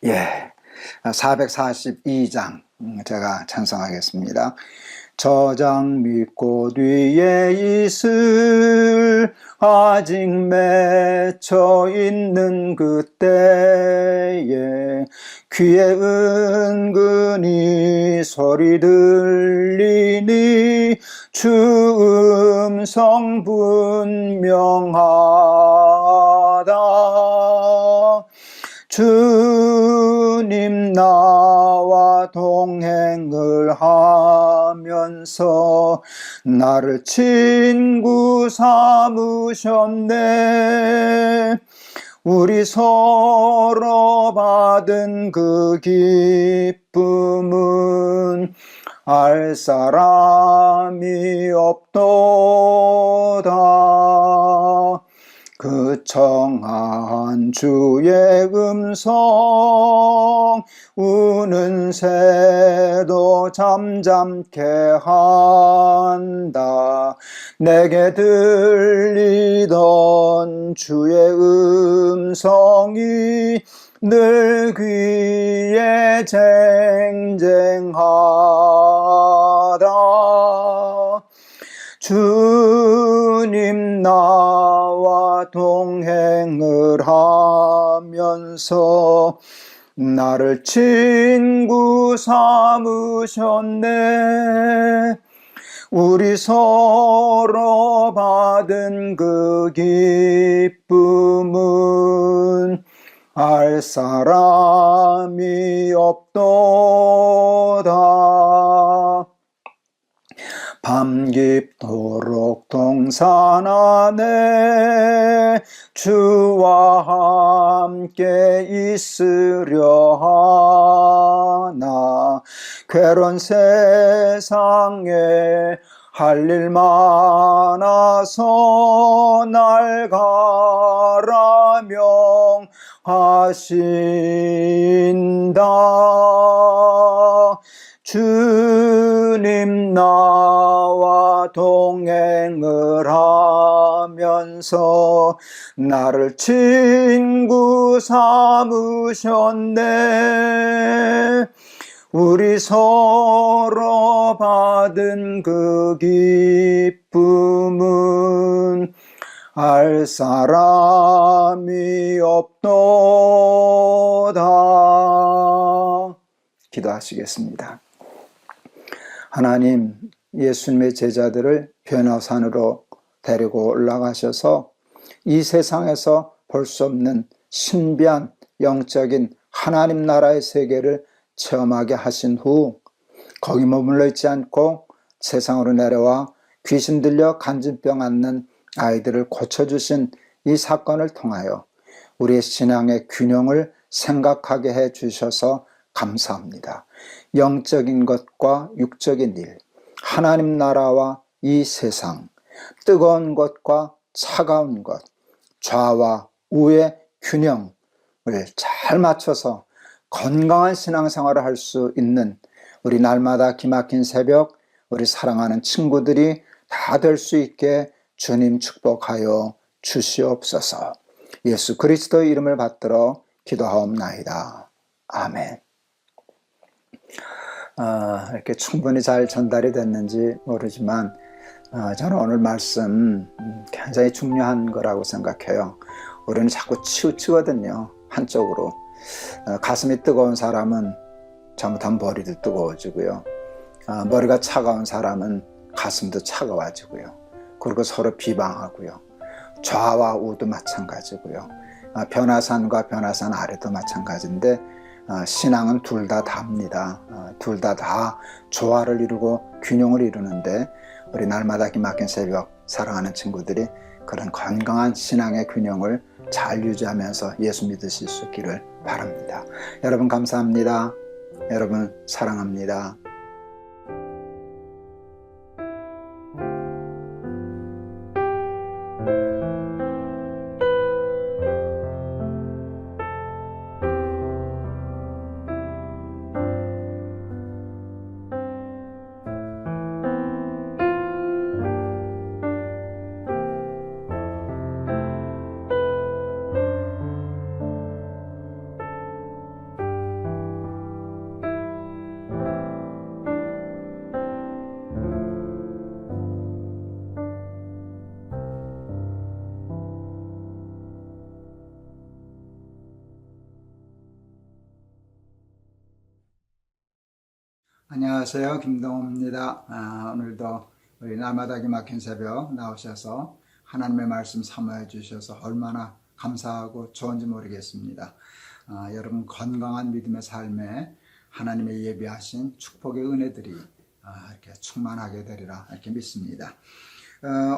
예, 442장 제가 찬송하겠습니다. 저장 밑꽃 위에 이슬 아직 맺혀 있는 그때에 귀에 은근히 소리 들리니 주 음성 분명하다. 주님 나와 동행을 하면서 나를 친구 삼으셨네. 우리 서로 받은 그 기쁨은 알 사람이 없도다. 그 청한 주의 음성 우는 새도 잠잠케 한다. 내게 들리던 주의 음성이 늘 귀에 쟁쟁하다. 주님 나와 동행을 하면서 나를 친구 삼으셨네. 우리 서로 받은 그 기쁨은 알 사람이 없도다. 밤 깊도록 동산 안에 주와 함께 있으려 하나 괴로운 세상에 할 일 많아서 날 가라 명하신다. 주님 나와 동행을 하면서 나를 친구 삼으셨네. 우리 서로 받은 그 기쁨은 알 사람이 없도다. 기도하시겠습니다. 하나님, 예수님의 제자들을 변화산으로 데리고 올라가셔서 이 세상에서 볼 수 없는 신비한 영적인 하나님 나라의 세계를 체험하게 하신 후 거기 머물러 있지 않고 세상으로 내려와 귀신 들려 간질병 앓는 아이들을 고쳐주신 이 사건을 통하여 우리의 신앙의 균형을 생각하게 해 주셔서 감사합니다. 영적인 것과 육적인 일, 하나님 나라와 이 세상, 뜨거운 것과 차가운 것, 좌와 우의 균형을 잘 맞춰서 건강한 신앙생활을 할 수 있는 우리 날마다 기막힌 새벽, 우리 사랑하는 친구들이 다 될 수 있게 주님 축복하여 주시옵소서. 예수 그리스도의 이름을 받들어 기도하옵나이다. 아멘. 이렇게 충분히 잘 전달이 됐는지 모르지만 저는 오늘 말씀 굉장히 중요한 거라고 생각해요. 우리는 자꾸 치우치거든요. 한쪽으로. 가슴이 뜨거운 사람은 잘못하면 머리도 뜨거워지고요. 머리가 차가운 사람은 가슴도 차가워지고요. 그리고 서로 비방하고요. 좌와 우도 마찬가지고요. 변화산과 변화산 아래도 마찬가지인데 신앙은 둘 다 답니다. 둘 다 조화를 이루고 균형을 이루는데 우리 날마다 기막힌 새벽 사랑하는 친구들이 그런 건강한 신앙의 균형을 잘 유지하면서 예수 믿으실 수 있기를 바랍니다. 여러분 감사합니다. 여러분 사랑합니다. 안녕하세요. 김동호입니다. 오늘도 우리 날마다 기막힌 새벽 나오셔서 하나님의 말씀 사모해 주셔서 얼마나 감사하고 좋은지 모르겠습니다. 여러분 건강한 믿음의 삶에 하나님의 예비하신 축복의 은혜들이 이렇게 충만하게 되리라 이렇게 믿습니다.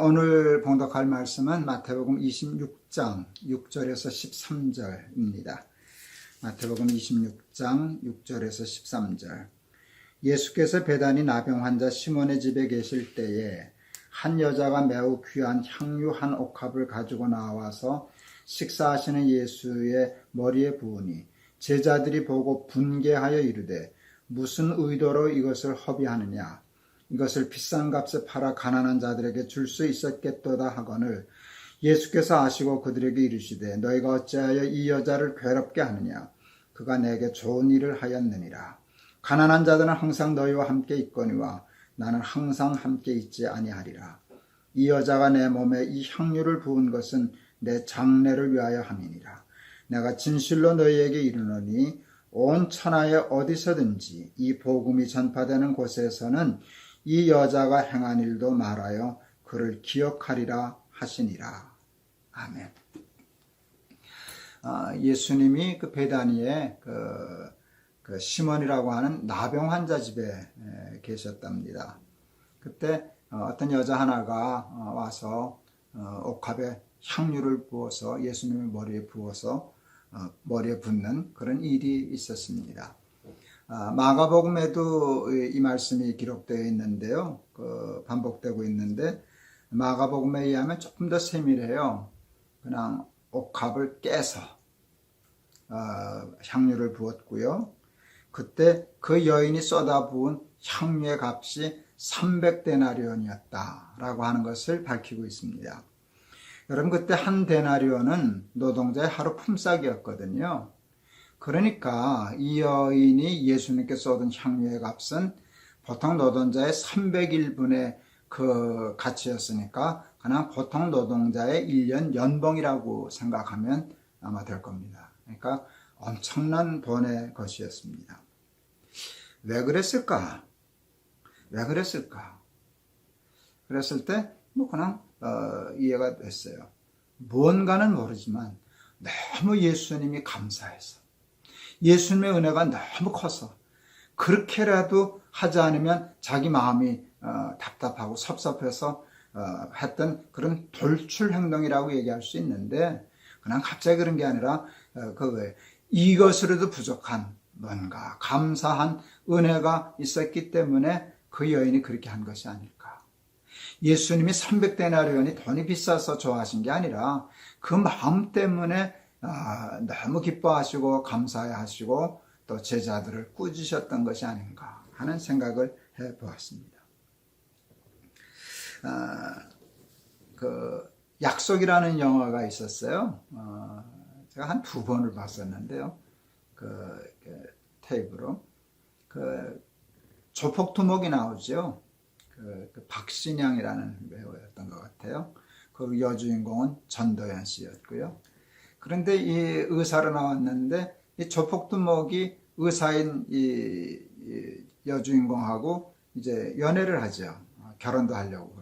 오늘 봉독할 말씀은 마태복음 26장 6절에서 13절입니다. 마태복음 26장 6절에서 13절. 예수께서 베다니 나병 환자 시몬의 집에 계실 때에 한 여자가 매우 귀한 향유 한 옥합을 가지고 나와서 식사하시는 예수의 머리에 부으니 제자들이 보고 분개하여 이르되 무슨 의도로 이것을 허비하느냐, 이것을 비싼 값에 팔아 가난한 자들에게 줄 수 있었겠도다 하거늘 예수께서 아시고 그들에게 이르시되 너희가 어찌하여 이 여자를 괴롭게 하느냐, 그가 내게 좋은 일을 하였느니라. 가난한 자들은 항상 너희와 함께 있거니와 나는 항상 함께 있지 아니하리라. 이 여자가 내 몸에 이 향유를 부은 것은 내 장례를 위하여 함이니라. 내가 진실로 너희에게 이르노니 온 천하에 어디서든지 이 복음이 전파되는 곳에서는 이 여자가 행한 일도 말하여 그를 기억하리라 하시니라. 아멘. 예수님이 그 베다니에 그 시몬이라고 하는 나병 환자 집에 계셨답니다. 그때 어떤 여자 하나가 와서 옥합에 향유를 부어서 예수님의 머리에 부어서 머리에 붓는 그런 일이 있었습니다. 마가복음에도 이 말씀이 기록되어 있는데요. 반복되고 있는데 마가복음에 의하면 조금 더 세밀해요. 그냥 옥합을 깨서 향유를 부었고요. 그때 그 여인이 쏟아부은 향유의 값이 300데나리온이었다라고 하는 것을 밝히고 있습니다. 여러분, 그때 한 데나리온은 노동자의 하루 품삯이었거든요. 그러니까 이 여인이 예수님께 쏟은 향유의 값은 보통 노동자의 300일분의 그 가치였으니까 그냥 보통 노동자의 1년 연봉이라고 생각하면 아마 될 겁니다. 그러니까 엄청난 돈의 것이었습니다. 왜 그랬을까? 그랬을 때 뭐 그냥 이해가 됐어요. 뭔가는 모르지만 너무 예수님이 감사해서, 예수님의 은혜가 너무 커서 그렇게라도 하지 않으면 자기 마음이 답답하고 섭섭해서 했던 그런 돌출 행동이라고 얘기할 수 있는데, 그냥 갑자기 그런 게 아니라 이것으로도 부족한 뭔가 감사한 은혜가 있었기 때문에 그 여인이 그렇게 한 것이 아닐까. 예수님이 300데나리온이 돈이 비싸서 좋아하신 게 아니라 그 마음 때문에 너무 기뻐하시고 감사해하시고 또 제자들을 꾸짖으셨던 것이 아닌가 하는 생각을 해보았습니다. 그 약속이라는 영화가 있었어요. 제가 한 2번을 봤었는데요. 테이프로. 조폭두목이 나오죠. 박신양이라는 배우였던 것 같아요. 그 여주인공은 전도연 씨였고요. 그런데 이 의사로 나왔는데 이 조폭두목이 의사인 이 여주인공하고 이제 연애를 하죠. 결혼도 하려고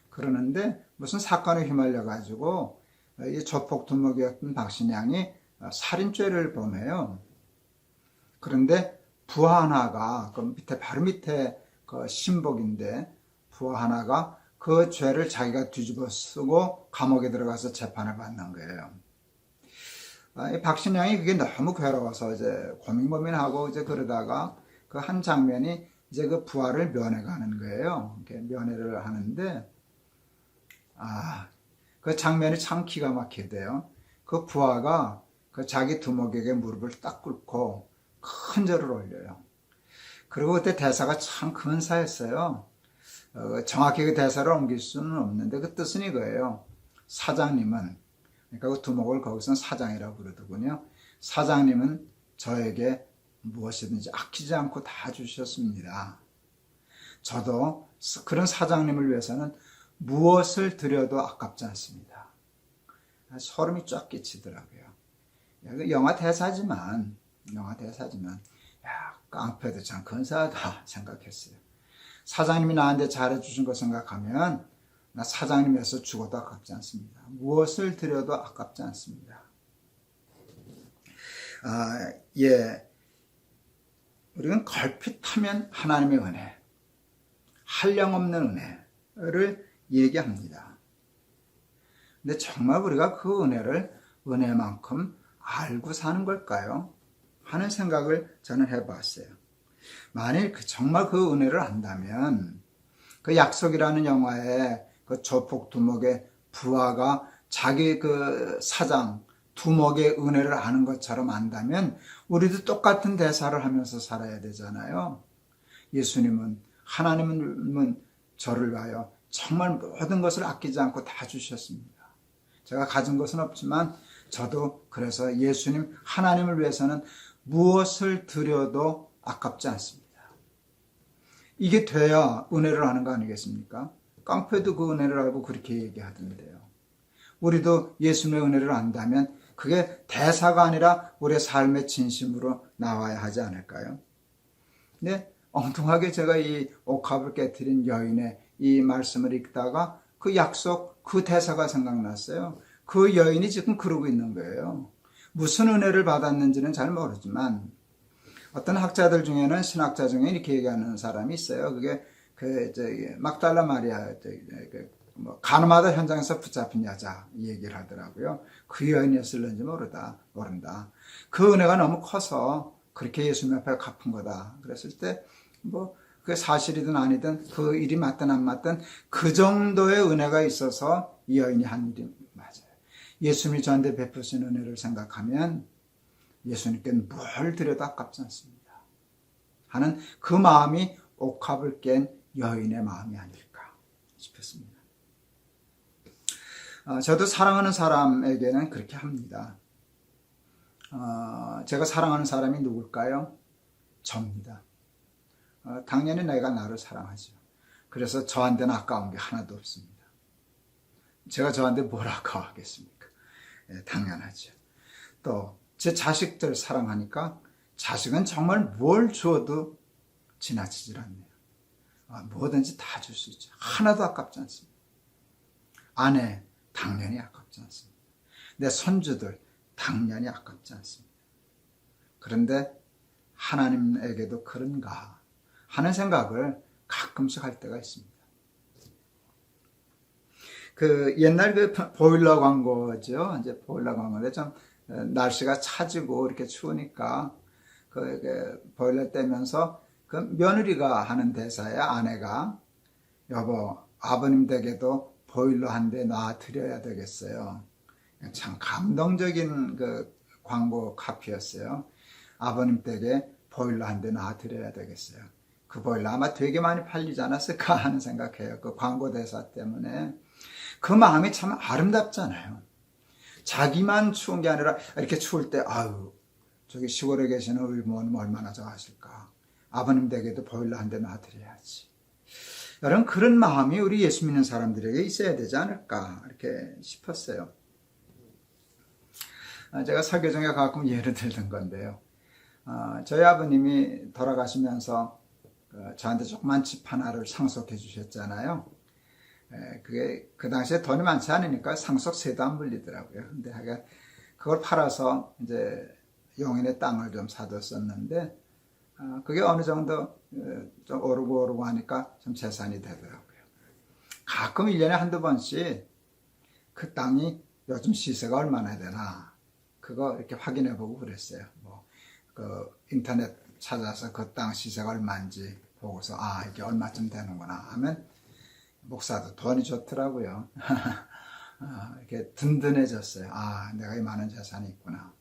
그러는데 무슨 사건에 휘말려 가지고 이 조폭두목이었던 박신양이 살인죄를 범해요. 그런데 부하 하나가 그 밑에 바로 밑에 그 신복인데 부하 하나가 그 죄를 자기가 뒤집어 쓰고 감옥에 들어가서 재판을 받는 거예요. 이 박신양이 그게 너무 괴로워서 이제 고민하고 이제 그러다가 그 한 장면이 이제 그 부하를 면회가는 거예요. 이렇게 면회를 하는데 그 장면이 참 기가 막히대요. 그 부하가 그 자기 두목에게 무릎을 딱 꿇고 큰 절을 올려요. 그리고 그때 대사가 참 근사했어요. 정확히 그 대사를 옮길 수는 없는데 그 뜻은 이거예요. 사장님은, 그러니까 그 두목을 거기서는 사장이라고 부르더군요. 사장님은 저에게 무엇이든지 아끼지 않고 다 주셨습니다. 저도 그런 사장님을 위해서는 무엇을 드려도 아깝지 않습니다. 소름이 쫙 끼치더라고요. 영화 대사지만 깡패도 참 근사하다 생각했어요. 사장님이 나한테 잘해주신 거 생각하면 나 사장님에서 죽어도 아깝지 않습니다. 무엇을 드려도 아깝지 않습니다. 우리는 걸핏하면 하나님의 은혜, 한량없는 은혜를 얘기합니다. 근데 정말 우리가 그 은혜를 은혜만큼 알고 사는 걸까요? 하는 생각을 저는 해봤어요. 만일 정말 그 은혜를 안다면 그 약속이라는 영화에 그 조폭 두목의 부하가 자기 그 사장 두목의 은혜를 아는 것처럼 안다면 우리도 똑같은 대사를 하면서 살아야 되잖아요. 예수님은, 하나님은 저를 위하여 정말 모든 것을 아끼지 않고 다 주셨습니다. 제가 가진 것은 없지만 저도 그래서 예수님, 하나님을 위해서는 무엇을 드려도 아깝지 않습니다. 이게 돼야 은혜를 아는 거 아니겠습니까? 깡패도 그 은혜를 알고 그렇게 얘기하던데요. 우리도 예수님의 은혜를 안다면 그게 대사가 아니라 우리의 삶의 진심으로 나와야 하지 않을까요? 근데 엉뚱하게 제가 이 옥합을 깨뜨린 여인의 이 말씀을 읽다가 그 약속, 그 대사가 생각났어요. 그 여인이 지금 그러고 있는 거예요. 무슨 은혜를 받았는지는 잘 모르지만 어떤 학자들 중에는, 신학자 중에 이렇게 얘기하는 사람이 있어요. 그게 막달라 마리아, 가늠하다 현장에서 붙잡힌 여자 얘기를 하더라고요. 그 여인이었을는지 모른다. 그 은혜가 너무 커서 그렇게 예수님 앞에 갚은 거다. 그랬을 때 뭐 그게 사실이든 아니든 그 일이 맞든 안 맞든 그 정도의 은혜가 있어서 이 여인이 한 일이 맞아요. 예수님이 저한테 베푸신 은혜를 생각하면 예수님께 뭘 드려도 아깝지 않습니다 하는 그 마음이 옥합을 깬 여인의 마음이 아닐까 싶었습니다. 저도 사랑하는 사람에게는 그렇게 합니다. 제가 사랑하는 사람이 누굴까요? 접니다. 당연히 내가 나를 사랑하죠. 그래서 저한테는 아까운 게 하나도 없습니다. 제가 저한테 뭘 아까워하겠습니까? 당연하죠. 또 제 자식들 사랑하니까 자식은 정말 뭘 줘도 지나치질 않네요. 뭐든지 다 줄 수 있죠. 하나도 아깝지 않습니다. 아내 당연히 아깝지 않습니다. 내 손주들 당연히 아깝지 않습니다. 그런데 하나님에게도 그런가 하는 생각을 가끔씩 할 때가 있습니다. 그 옛날 그 보일러 광고죠. 이제 보일러 광고인데 좀 날씨가 차지고 이렇게 추우니까 그 보일러 떼면서 그 며느리가 하는 대사야. 아내가 여보 아버님 댁에도 보일러 한 대 놔드려야 되겠어요. 참 감동적인 그 광고 카피였어요. 아버님 댁에 보일러 한 대 놔드려야 되겠어요. 그 보일러 아마 되게 많이 팔리지 않았을까 하는 생각해요. 그 광고 대사 때문에. 그 마음이 참 아름답잖아요. 자기만 추운 게 아니라 이렇게 추울 때 아유 저기 시골에 계시는 우리 부모님 얼마나 좋아하실까. 아버님 댁에도 보일러 한 대 놔드려야지. 여러분 그런 마음이 우리 예수 믿는 사람들에게 있어야 되지 않을까 이렇게 싶었어요. 제가 설교 중에 가끔 예를 들던 건데요. 저희 아버님이 돌아가시면서 저한테 조그만 집 하나를 상속해 주셨잖아요. 그게 그 당시에 돈이 많지 않으니까 상속세도 안 물리더라고요. 근데 하여간 그걸 팔아서 이제 용인의 땅을 좀 사뒀었는데 그게 어느 정도 좀 오르고 하니까 좀 재산이 되더라고요. 가끔 1년에 한두 번씩 그 땅이 요즘 시세가 얼마나 되나 그거 이렇게 확인해 보고 그랬어요. 그 인터넷 찾아서 그 땅 시세가 얼마인지 보고서 이게 얼마쯤 되는구나 하면 목사도 돈이 좋더라고요. 이렇게 든든해졌어요. 내가 이 많은 재산이 있구나.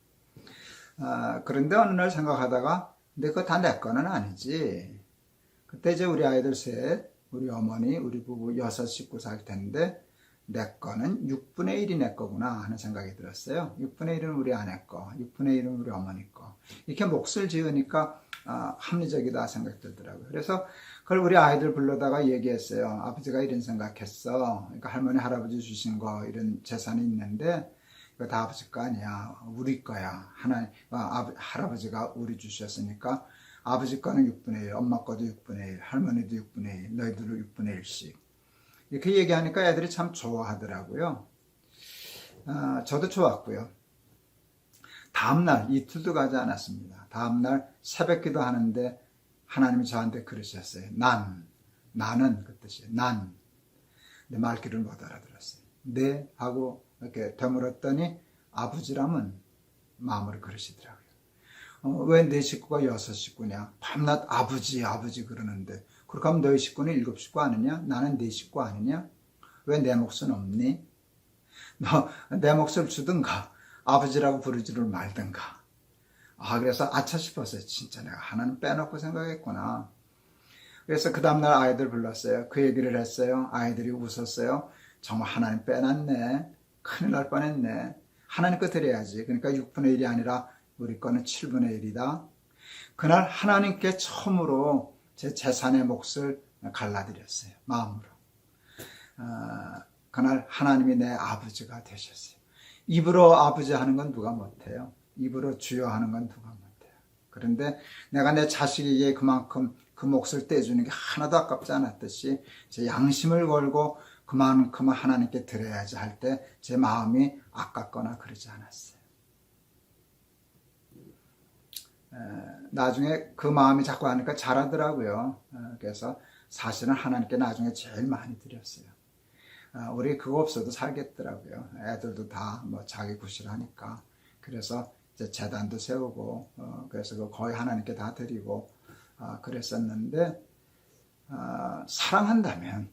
그런데 어느 날 생각하다가 근데 그거 다 내 거는 아니지. 그때 이제 우리 아이들 셋, 우리 어머니, 우리 부부 6식구 살 텐데 내 거는 6분의 1이 내 거구나 하는 생각이 들었어요. 6분의 1은 우리 아내 거, 6분의 1은 우리 어머니 거. 이렇게 몫을 지으니까 합리적이다 생각 들더라고요. 그래서 그걸 우리 아이들 불러다가 얘기했어요. 아버지가 이런 생각했어. 그러니까 할머니, 할아버지 주신 거 이런 재산이 있는데 이거 다 아버지 거 아니야. 우리 거야. 할아버지가 우리 주셨으니까 아버지 거는 6분의 1, 엄마 거도 6분의 1, 할머니도 6분의 1, 너희들도 6분의 1씩. 이렇게 얘기하니까 애들이 참 좋아하더라고요. 저도 좋았고요. 다음날 이틀도 가지 않았습니다. 다음날 새벽기도 하는데 하나님이 저한테 그러셨어요. 나는 그 뜻이에요. 내 말귀를 못 알아들었어요. 네 하고 이렇게 되물었더니 아버지라면 마음으로 그러시더라고요. 왜 내 식구가 6식구냐? 밤낮 아버지 그러는데 그렇게 하면 너희 식구는 7식구 아니냐? 나는 4식구 아니냐? 왜 내 몫은 없니? 너 내 몫을 주든가 아버지라고 부르지를 말든가. 그래서 아차 싶었어요. 진짜 내가 하나는 빼놓고 생각했구나. 그래서 그 다음날 아이들 불렀어요. 그 얘기를 했어요. 아이들이 웃었어요. 정말 하나님 빼놨네. 큰일 날 뻔했네. 하나님 거 드려야지. 그러니까 6분의 1이 아니라 우리 거는 7분의 1이다. 그날 하나님께 처음으로 제 재산의 몫을 갈라드렸어요. 마음으로. 그날 하나님이 내 아버지가 되셨어요. 입으로 아버지 하는 건 누가 못해요. 입으로 주여 하는 건 누가 못해요. 그런데 내가 내 자식에게 그만큼 그 몫을 떼주는 게 하나도 아깝지 않았듯이 제 양심을 걸고 그만큼 하나님께 드려야지 할 때 제 마음이 아깝거나 그러지 않았어요. 나중에 그 마음이 자꾸 하니까 잘하더라고요. 그래서 사실은 하나님께 나중에 제일 많이 드렸어요. 우리 그거 없어도 살겠더라고요. 애들도 다 뭐 자기 구실하니까. 그래서 이제 제단도 세우고 그래서 거의 하나님께 다 드리고 그랬었는데 사랑한다면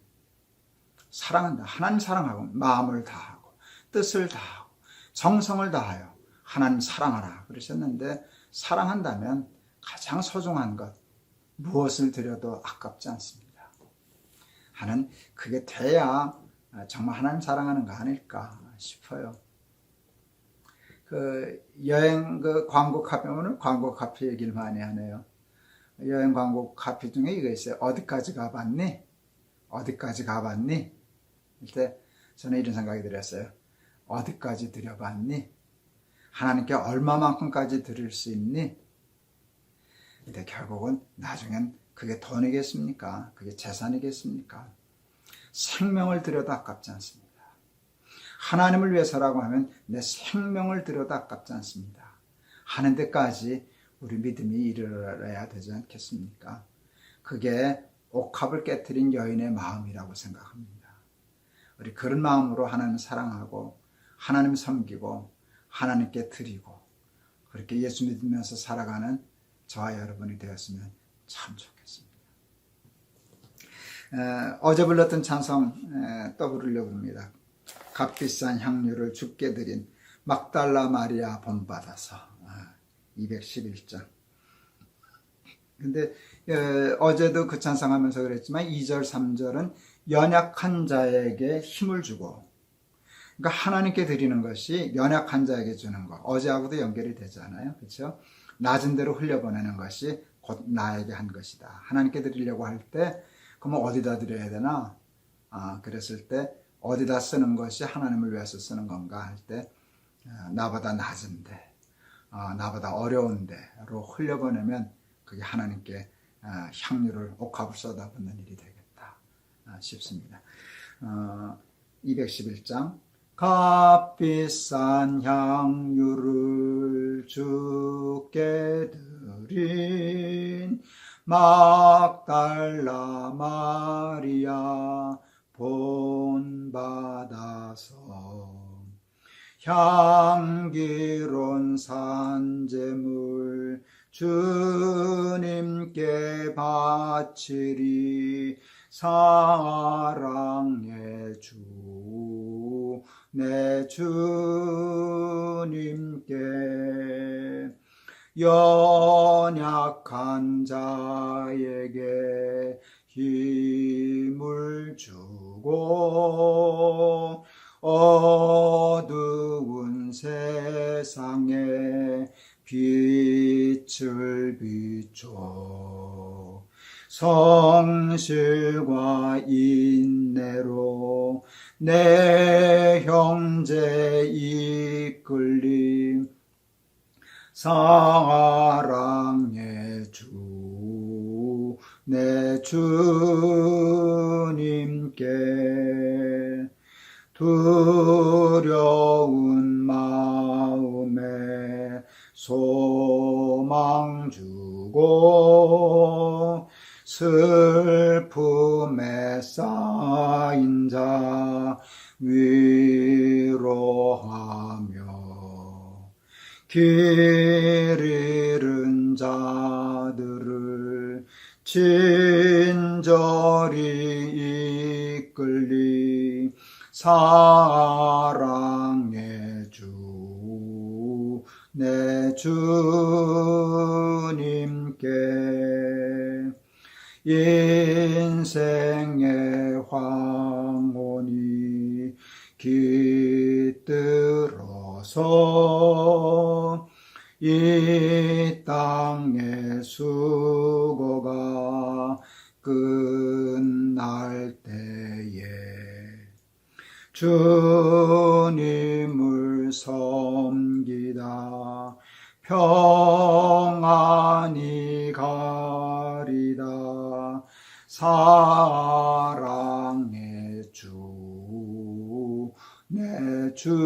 하나님 사랑하고 마음을 다하고 뜻을 다하고 정성을 다하여 하나님 사랑하라 그러셨는데 사랑한다면 가장 소중한 것 무엇을 드려도 아깝지 않습니다. 하는 그게 돼야 정말 하나님 사랑하는 거 아닐까 싶어요. 여행 광고 카페, 오늘 광고 카페 얘기를 많이 하네요. 여행 광고 카페 중에 이거 있어요. 어디까지 가봤니? 어디까지 가봤니? 이때 저는 이런 생각이 들었어요. 어디까지 들여봤니? 하나님께 얼마만큼까지 드릴 수 있니? 근데 결국은 나중엔 그게 돈이겠습니까? 그게 재산이겠습니까? 생명을 들여도 아깝지 않습니다. 하나님을 위해서라고 하면 내 생명을 들여도 아깝지 않습니다. 하는 데까지 우리 믿음이 이르러야 되지 않겠습니까? 그게 옥합을 깨트린 여인의 마음이라고 생각합니다. 우리 그런 마음으로 하나님을 사랑하고 하나님 섬기고 하나님께 드리고 그렇게 예수 믿으면서 살아가는 저와 여러분이 되었으면 참 좋겠습니다. 어제 불렀던 찬송 또 부르려고 합니다. 값비싼 향유를 주께 드린 막달라 마리아 본받아서 211장. 근데 어제도 그 찬송하면서 그랬지만 2절 3절은 연약한 자에게 힘을 주고, 그러니까 하나님께 드리는 것이 연약한 자에게 주는 것, 어제하고도 연결이 되잖아요. 그렇죠? 낮은 대로 흘려보내는 것이 곧 나에게 한 것이다. 하나님께 드리려고 할 때 그러면 어디다 드려야 되나? 그랬을 때 어디다 쓰는 것이 하나님을 위해서 쓰는 건가 할 때 나보다 낮은데 나보다 어려운데로 흘려보내면 그게 하나님께 향유를 옥합을 쏟아붓는 일이 되겠다 싶습니다. 211장 값비싼 향유를 주께 드린 막달라 마리아 본받아서 향기로운 산제물 주님께 바치리 사랑의 주 내 주님께 연약한 자에게 힘을 주고 어두운 세상에 빛을 비춰 성실과 인내로 내 형제 이끌림 사랑의 주 내 주님께 두려운 마음에 소망 주고 슬픔에 쌓인 자 위로하며 길 잃은 자들을 친절히 이끌리 사랑의 주 내 주님께 인생의 황혼이 깃들어서 이 땅의 수고가 끝날 때에 주님을 섬기다 평안히 가리다 사랑의 주 내 주님께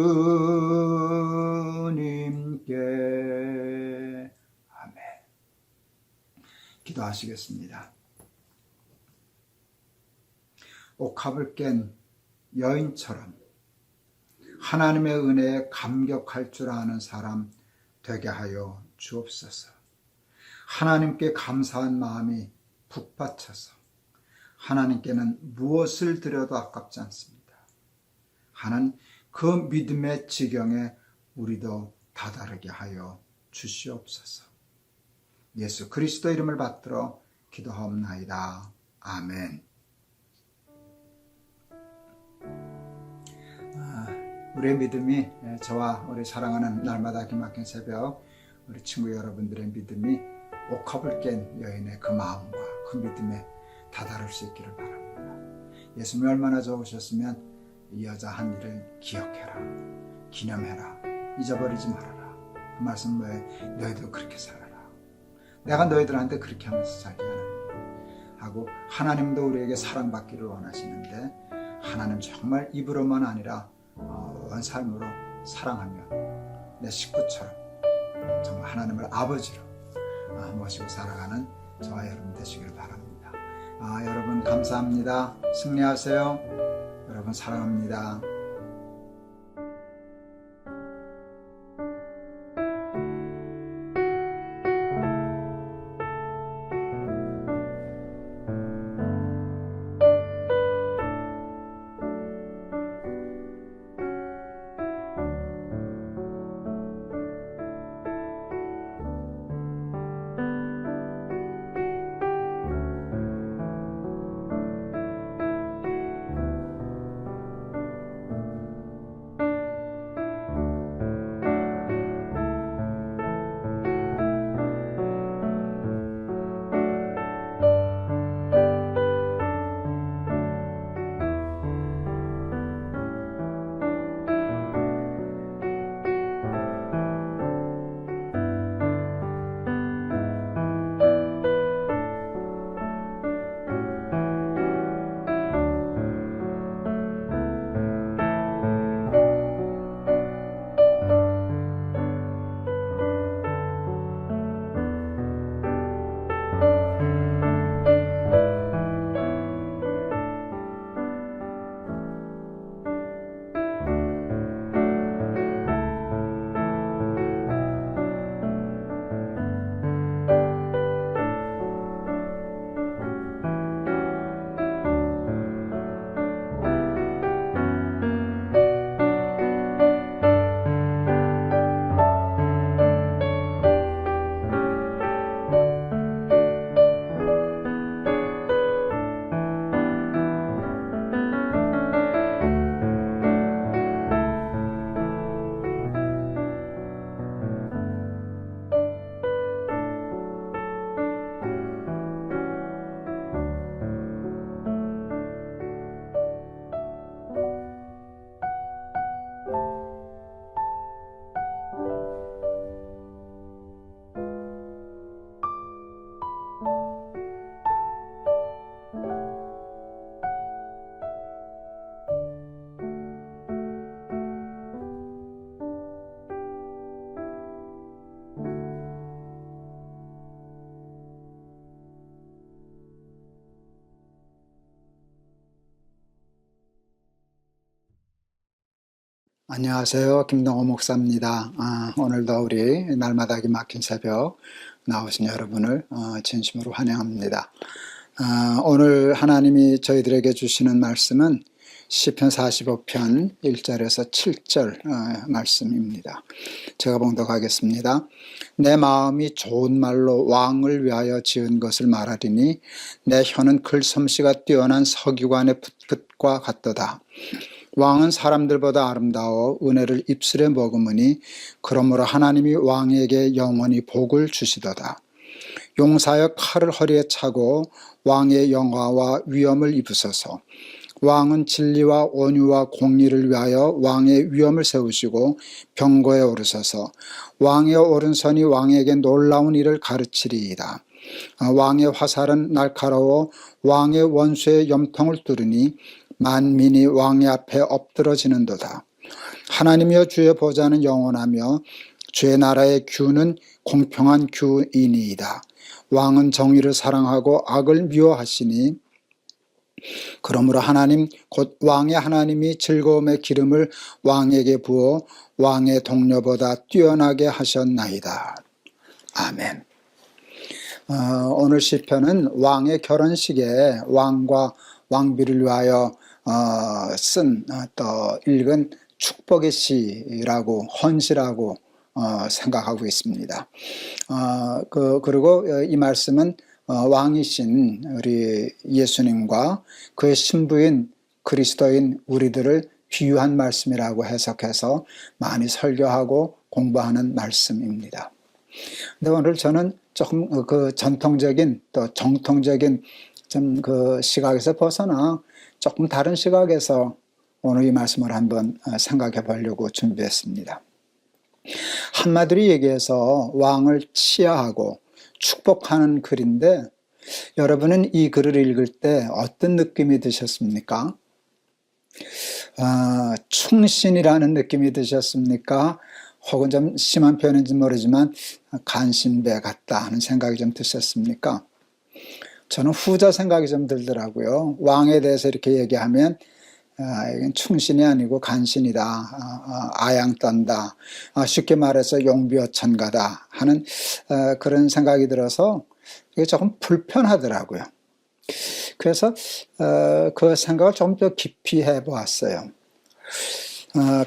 아멘. 기도하시겠습니다. 옥합을 깬 여인처럼 하나님의 은혜에 감격할 줄 아는 사람 되게 하여 주옵소서. 하나님께 감사한 마음이 북받쳐서 하나님께는 무엇을 드려도 아깝지 않습니다 하는 그 믿음의 지경에 우리도 다다르게 하여 주시옵소서. 예수 그리스도 이름을 받들어 기도하옵나이다. 아멘. 우리의 믿음이, 저와 우리 사랑하는 날마다 기막힌 새벽 우리 친구 여러분들의 믿음이 옥합을 깬 여인의 그 마음과 그 믿음에 다다를 수 있기를 바랍니다. 예수님이 얼마나 좋으셨으면 이 여자 한 일을 기억해라, 기념해라, 잊어버리지 말아라. 그 말씀 뭐에 너희도 그렇게 살아라. 내가 너희들한테 그렇게 하면서 살게 하고, 하나님도 우리에게 사랑받기를 원하시는데 하나님 정말 입으로만 아니라 온 삶으로 사랑하며 내 식구처럼 정말 하나님을 아버지로 모시고 살아가는 저와 여러분 되시길 바랍니다. 여러분 감사합니다. 승리하세요. 여러분 사랑합니다. 안녕하세요. 김동호 목사입니다. 오늘도 우리 날마다 기막힌 새벽 나오신 여러분을 진심으로 환영합니다. 오늘 하나님이 저희들에게 주시는 말씀은 시편 45편 1절에서 7절 말씀입니다. 제가 봉독하겠습니다. 내 마음이 좋은 말로 왕을 위하여 지은 것을 말하리니 내 혀는 글솜씨가 뛰어난 서기관의 붓과 같도다. 왕은 사람들보다 아름다워 은혜를 입술에 머금으니 그러므로 하나님이 왕에게 영원히 복을 주시도다. 용사여 칼을 허리에 차고 왕의 영화와 위엄을 입으소서. 왕은 진리와 온유와 공의를 위하여 왕의 위엄을 세우시고 병거에 오르소서. 왕의 오른손이 왕에게 놀라운 일을 가르치리이다. 왕의 화살은 날카로워 왕의 원수의 염통을 뚫으니 만민이 왕의 앞에 엎드러지는도다. 하나님이여 주의 보좌는 영원하며 주의 나라의 규는 공평한 규이니이다. 왕은 정의를 사랑하고 악을 미워하시니 그러므로 하나님 곧 왕의 하나님이 즐거움의 기름을 왕에게 부어 왕의 동료보다 뛰어나게 하셨나이다. 아멘. 오늘 시편은 왕의 결혼식에 왕과 왕비를 위하여 읽은 축복의 시라고 헌시라고 생각하고 있습니다. 그리고 이 말씀은 왕이신 우리 예수님과 그의 신부인 그리스도인 우리들을 비유한 말씀이라고 해석해서 많이 설교하고 공부하는 말씀입니다. 근데 오늘 저는 조금 그 전통적인 또 정통적인 좀 그 시각에서 벗어나 조금 다른 시각에서 오늘 이 말씀을 한번 생각해 보려고 준비했습니다. 한마디로 얘기해서 왕을 치하하고 축복하는 글인데, 여러분은 이 글을 읽을 때 어떤 느낌이 드셨습니까? 충신이라는 느낌이 드셨습니까? 혹은 좀 심한 표현인지 모르지만 간신배 같다 하는 생각이 좀 드셨습니까? 저는 후자 생각이 좀 들더라고요. 왕에 대해서 이렇게 얘기하면 이건 충신이 아니고 간신이다, 아양 떤다, 쉽게 말해서 용비어천가다 하는 그런 생각이 들어서 이게 조금 불편하더라고요. 그래서 그 생각을 좀 더 깊이 해보았어요.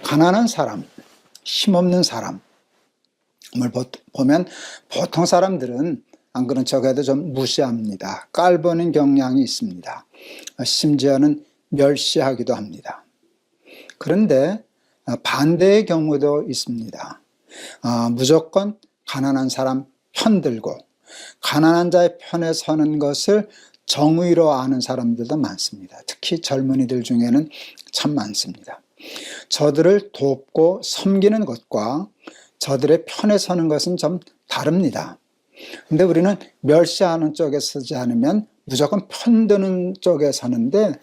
가난한 사람, 힘없는 사람을 보면 보통 사람들은 안 그런 척해도 좀 무시합니다. 깔보는 경향이 있습니다. 심지어는 멸시하기도 합니다. 그런데 반대의 경우도 있습니다. 무조건 가난한 사람 편들고 가난한 자의 편에 서는 것을 정의로 아는 사람들도 많습니다. 특히 젊은이들 중에는 참 많습니다. 저들을 돕고 섬기는 것과 저들의 편에 서는 것은 좀 다릅니다. 근데 우리는 멸시하는 쪽에 서지 않으면 무조건 편드는 쪽에 서는데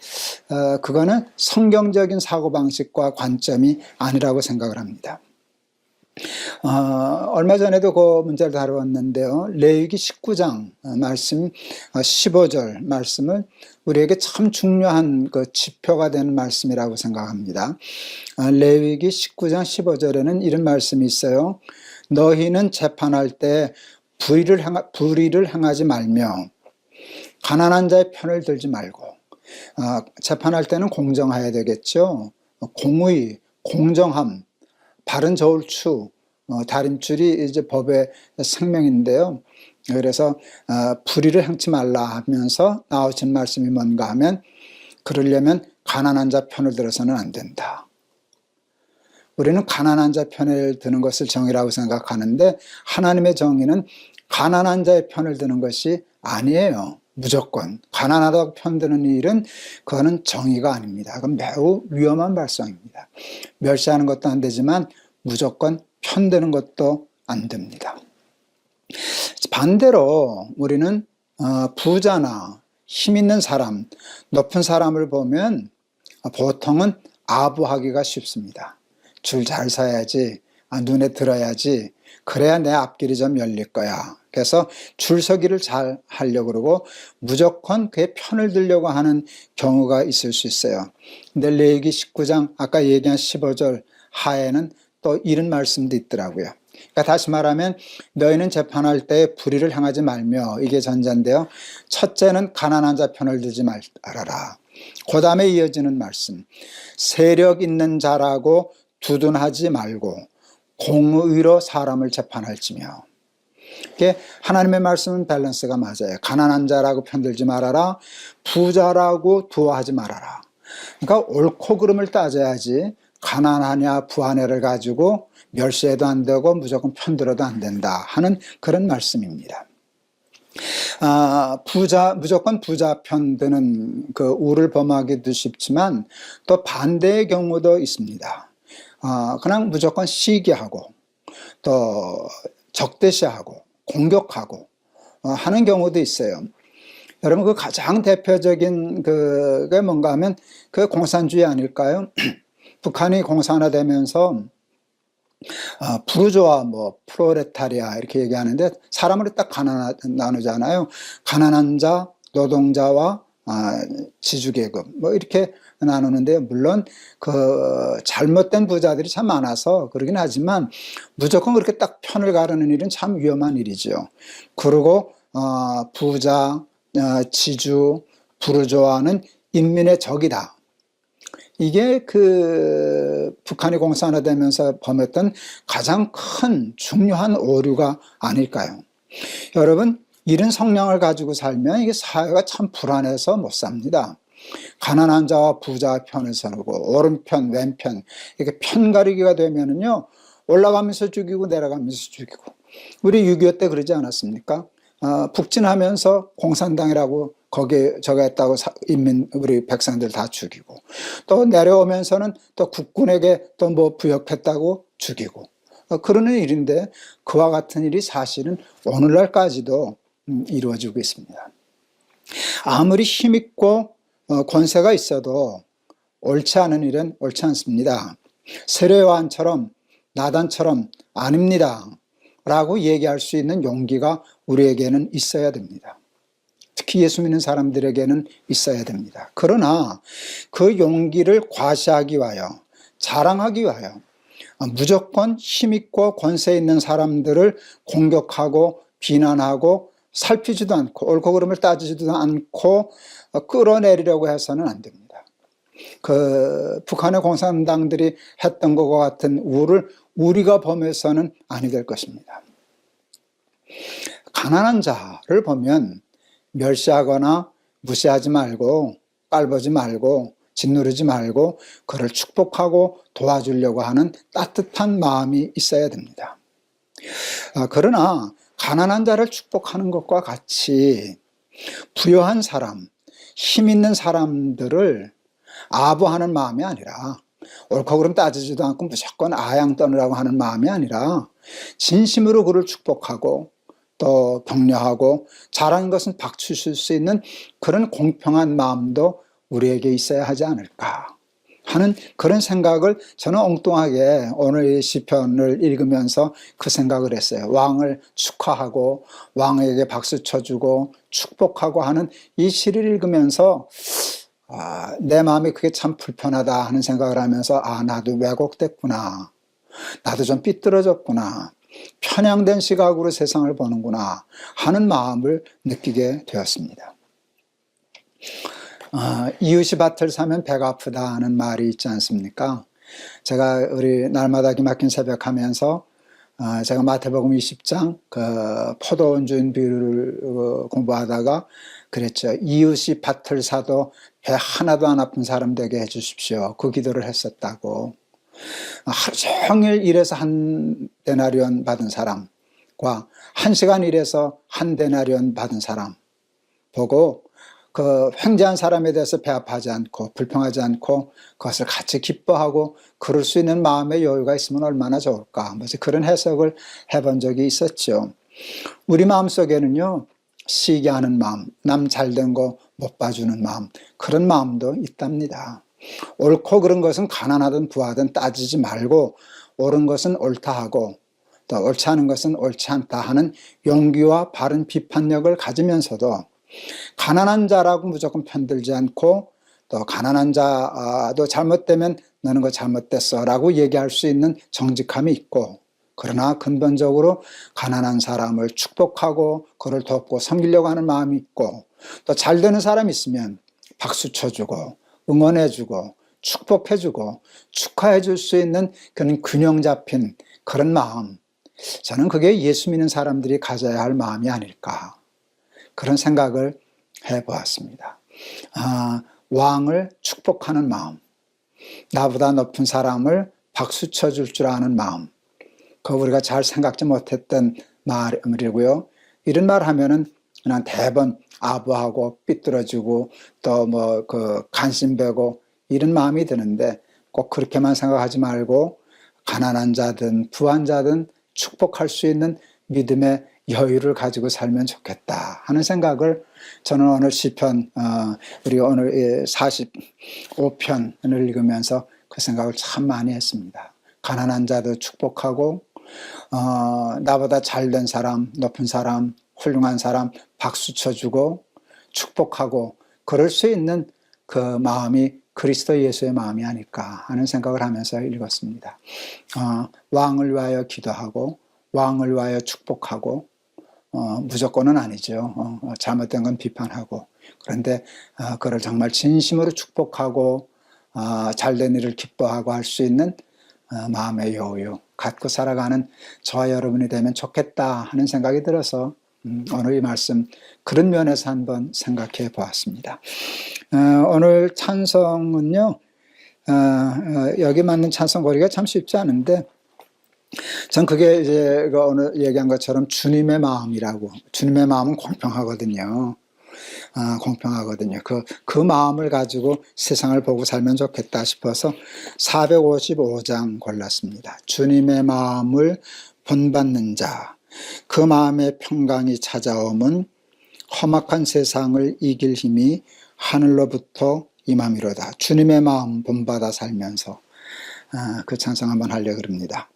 그거는 성경적인 사고방식과 관점이 아니라고 생각을 합니다. 얼마 전에도 그 문제를 다루었는데요. 레위기 19장 말씀 15절 말씀을 우리에게 참 중요한 그 지표가 되는 말씀이라고 생각합니다. 레위기 19장 15절에는 이런 말씀이 있어요. 너희는 재판할 때 불의를 행하지 말며 가난한 자의 편을 들지 말고, 재판할 때는 공정해야 되겠죠. 공의, 공정함, 바른 저울추, 다림줄이 이제 법의 생명인데요. 그래서 불의를 행치 말라 하면서 나오신 말씀이 뭔가 하면, 그러려면 가난한 자 편을 들어서는 안 된다. 우리는 가난한 자 편을 드는 것을 정의라고 생각하는데, 하나님의 정의는 가난한 자의 편을 드는 것이 아니에요. 무조건 가난하다고 편드는 일은 그거는 정의가 아닙니다. 그건 매우 위험한 발상입니다. 멸시하는 것도 안 되지만 무조건 편드는 것도 안 됩니다. 반대로 우리는 부자나 힘 있는 사람, 높은 사람을 보면 보통은 아부하기가 쉽습니다. 줄 잘 서야지, 눈에 들어야지, 그래야 내 앞길이 좀 열릴 거야. 그래서 줄서기를 잘 하려고 그러고 무조건 그의 편을 들려고 하는 경우가 있을 수 있어요. 근데 레위기 19장 아까 얘기한 15절 하에는 또 이런 말씀도 있더라고요. 그러니까 다시 말하면 너희는 재판할 때 불의를 행하지 말며, 이게 전자인데요. 첫째는 가난한 자 편을 들지 말아라. 그 다음에 이어지는 말씀, 세력 있는 자라고 두둔하지 말고 공의로 사람을 재판할지며. 이게 하나님의 말씀은 밸런스가 맞아요. 가난한 자라고 편들지 말아라, 부자라고 두어하지 말아라. 그러니까 옳고 그름을 따져야지 가난하냐 부하냐를 가지고 멸시해도 안 되고 무조건 편들어도 안 된다 하는 그런 말씀입니다. 무조건 부자 편드는 그 우를 범하기도 쉽지만 또 반대의 경우도 있습니다. 그냥 무조건 시기하고 또 적대시하고 공격하고 하는 경우도 있어요. 여러분, 그 가장 대표적인 그게 뭔가 하면 그 공산주의 아닐까요? 북한이 공산화되면서 부르주아, 프로레타리아 이렇게 얘기하는데 사람을 딱 나누잖아요. 가난한 자, 노동자와 지주계급 뭐 이렇게 나누는데, 물론 그 잘못된 부자들이 참 많아서 그러긴 하지만 무조건 그렇게 딱 편을 가르는 일은 참 위험한 일이죠. 그리고 부자, 지주, 부르주아는 인민의 적이다. 이게 그 북한이 공산화되면서 범했던 가장 큰 중요한 오류가 아닐까요? 여러분, 이런 성향을 가지고 살면 이게 사회가 참 불안해서 못 삽니다. 가난한 자와 부자의 편을 서고 오른편, 왼편, 이렇게 편가르기가 되면은요, 올라가면서 죽이고 내려가면서 죽이고. 우리 6.25 때 그러지 않았습니까? 북진하면서 공산당이라고 거기에 저거 했다고 우리 백성들 다 죽이고, 또 내려오면서는 또 국군에게 또 뭐 부역했다고 죽이고, 그러는 일인데, 그와 같은 일이 사실은 오늘날까지도 이루어지고 있습니다. 아무리 힘있고 권세가 있어도 옳지 않은 일은 옳지 않습니다. 세례요한처럼 나단처럼 아닙니다 라고 얘기할 수 있는 용기가 우리에게는 있어야 됩니다. 특히 예수 믿는 사람들에게는 있어야 됩니다. 그러나 그 용기를 과시하기 위하여, 자랑하기 위하여 무조건 힘있고 권세 있는 사람들을 공격하고 비난하고 살피지도 않고 옳고 그름을 따지지도 않고 끌어내리려고 해서는 안 됩니다. 그 북한의 공산당들이 했던 것과 같은 우를 우리가 범해서는 아니 될 것입니다. 가난한 자를 보면 멸시하거나 무시하지 말고 깔보지 말고 짓누르지 말고 그를 축복하고 도와주려고 하는 따뜻한 마음이 있어야 됩니다. 그러나 가난한 자를 축복하는 것과 같이 부유한 사람, 힘 있는 사람들을 아부하는 마음이 아니라, 옳고 그름 따지지도 않고 무조건 아양 떠느라고 하는 마음이 아니라 진심으로 그를 축복하고 또 격려하고 잘하는 것은 박수칠 수 있는 그런 공평한 마음도 우리에게 있어야 하지 않을까 하는 그런 생각을 저는 엉뚱하게 오늘 이 시편을 읽으면서 그 생각을 했어요. 왕을 축하하고 왕에게 박수 쳐주고 축복하고 하는 이 시를 읽으면서 내 마음이 그게 참 불편하다 하는 생각을 하면서 나도 왜곡됐구나, 나도 좀 삐뚤어졌구나, 편향된 시각으로 세상을 보는구나 하는 마음을 느끼게 되었습니다. 이웃이 밭을 사면 배가 아프다 하는 말이 있지 않습니까? 제가 우리 날마다 기막힌 새벽 하면서 제가 마태복음 20장 그 포도원 주인 비유를 공부하다가 그랬죠. 이웃이 밭을 사도 배 하나도 안 아픈 사람 되게 해주십시오. 그 기도를 했었다고. 하루 종일 일해서 한 데나리온 받은 사람과 1시간 일해서 한 데나리온 받은 사람 보고 그 횡재한 사람에 대해서 배아파하지 않고 불평하지 않고 그것을 같이 기뻐하고 그럴 수 있는 마음의 여유가 있으면 얼마나 좋을까, 그런 해석을 해본 적이 있었죠. 우리 마음속에는요, 시기하는 마음, 남 잘된 거 못 봐주는 마음, 그런 마음도 있답니다. 옳고 그런 것은 가난하든 부하든 따지지 말고 옳은 것은 옳다 하고 또 옳지 않은 것은 옳지 않다 하는 용기와 바른 비판력을 가지면서도 가난한 자라고 무조건 편들지 않고 또 가난한 자도 잘못되면 너는 거 잘못됐어 라고 얘기할 수 있는 정직함이 있고, 그러나 근본적으로 가난한 사람을 축복하고 그를 돕고 섬기려고 하는 마음이 있고, 또 잘 되는 사람이 있으면 박수 쳐주고 응원해주고 축복해주고 축하해줄 수 있는 그런 균형 잡힌 그런 마음, 저는 그게 예수 믿는 사람들이 가져야 할 마음이 아닐까, 그런 생각을 해보았습니다. 왕을 축복하는 마음, 나보다 높은 사람을 박수 쳐줄 줄 아는 마음, 그거 우리가 잘 생각지 못했던 말이고요. 이런 말 하면은 그냥 대번 아부하고 삐뚤어지고 또 뭐 그 간신배고 이런 마음이 드는데, 꼭 그렇게만 생각하지 말고 가난한 자든 부한 자든 축복할 수 있는 믿음의 여유를 가지고 살면 좋겠다 하는 생각을 저는 오늘 시편 우리 오늘 45편을 읽으면서 그 생각을 참 많이 했습니다. 가난한 자도 축복하고 나보다 잘된 사람, 높은 사람, 훌륭한 사람 박수 쳐주고 축복하고 그럴 수 있는 그 마음이 그리스도 예수의 마음이 아닐까 하는 생각을 하면서 읽었습니다. 왕을 위하여 기도하고 왕을 위하여 축복하고 무조건은 아니죠. 잘못된 건 비판하고, 그런데 그를 정말 진심으로 축복하고 잘된 일을 기뻐하고 할 수 있는 마음의 여유 갖고 살아가는 저와 여러분이 되면 좋겠다 하는 생각이 들어서 오늘 이 말씀 그런 면에서 한번 생각해 보았습니다. 오늘 찬송은요, 여기 맞는 찬송 고르기가 참 쉽지 않은데, 전 그게 이제 오늘 얘기한 것처럼 주님의 마음이라고. 주님의 마음은 공평하거든요. 공평하거든요. 그 마음을 가지고 세상을 보고 살면 좋겠다 싶어서 455장 골랐습니다. 주님의 마음을 본받는 자, 그 마음의 평강이 찾아옴은 험악한 세상을 이길 힘이 하늘로부터 임함이로다. 주님의 마음 본받아 살면서 그 찬송 한번 하려고 합니다.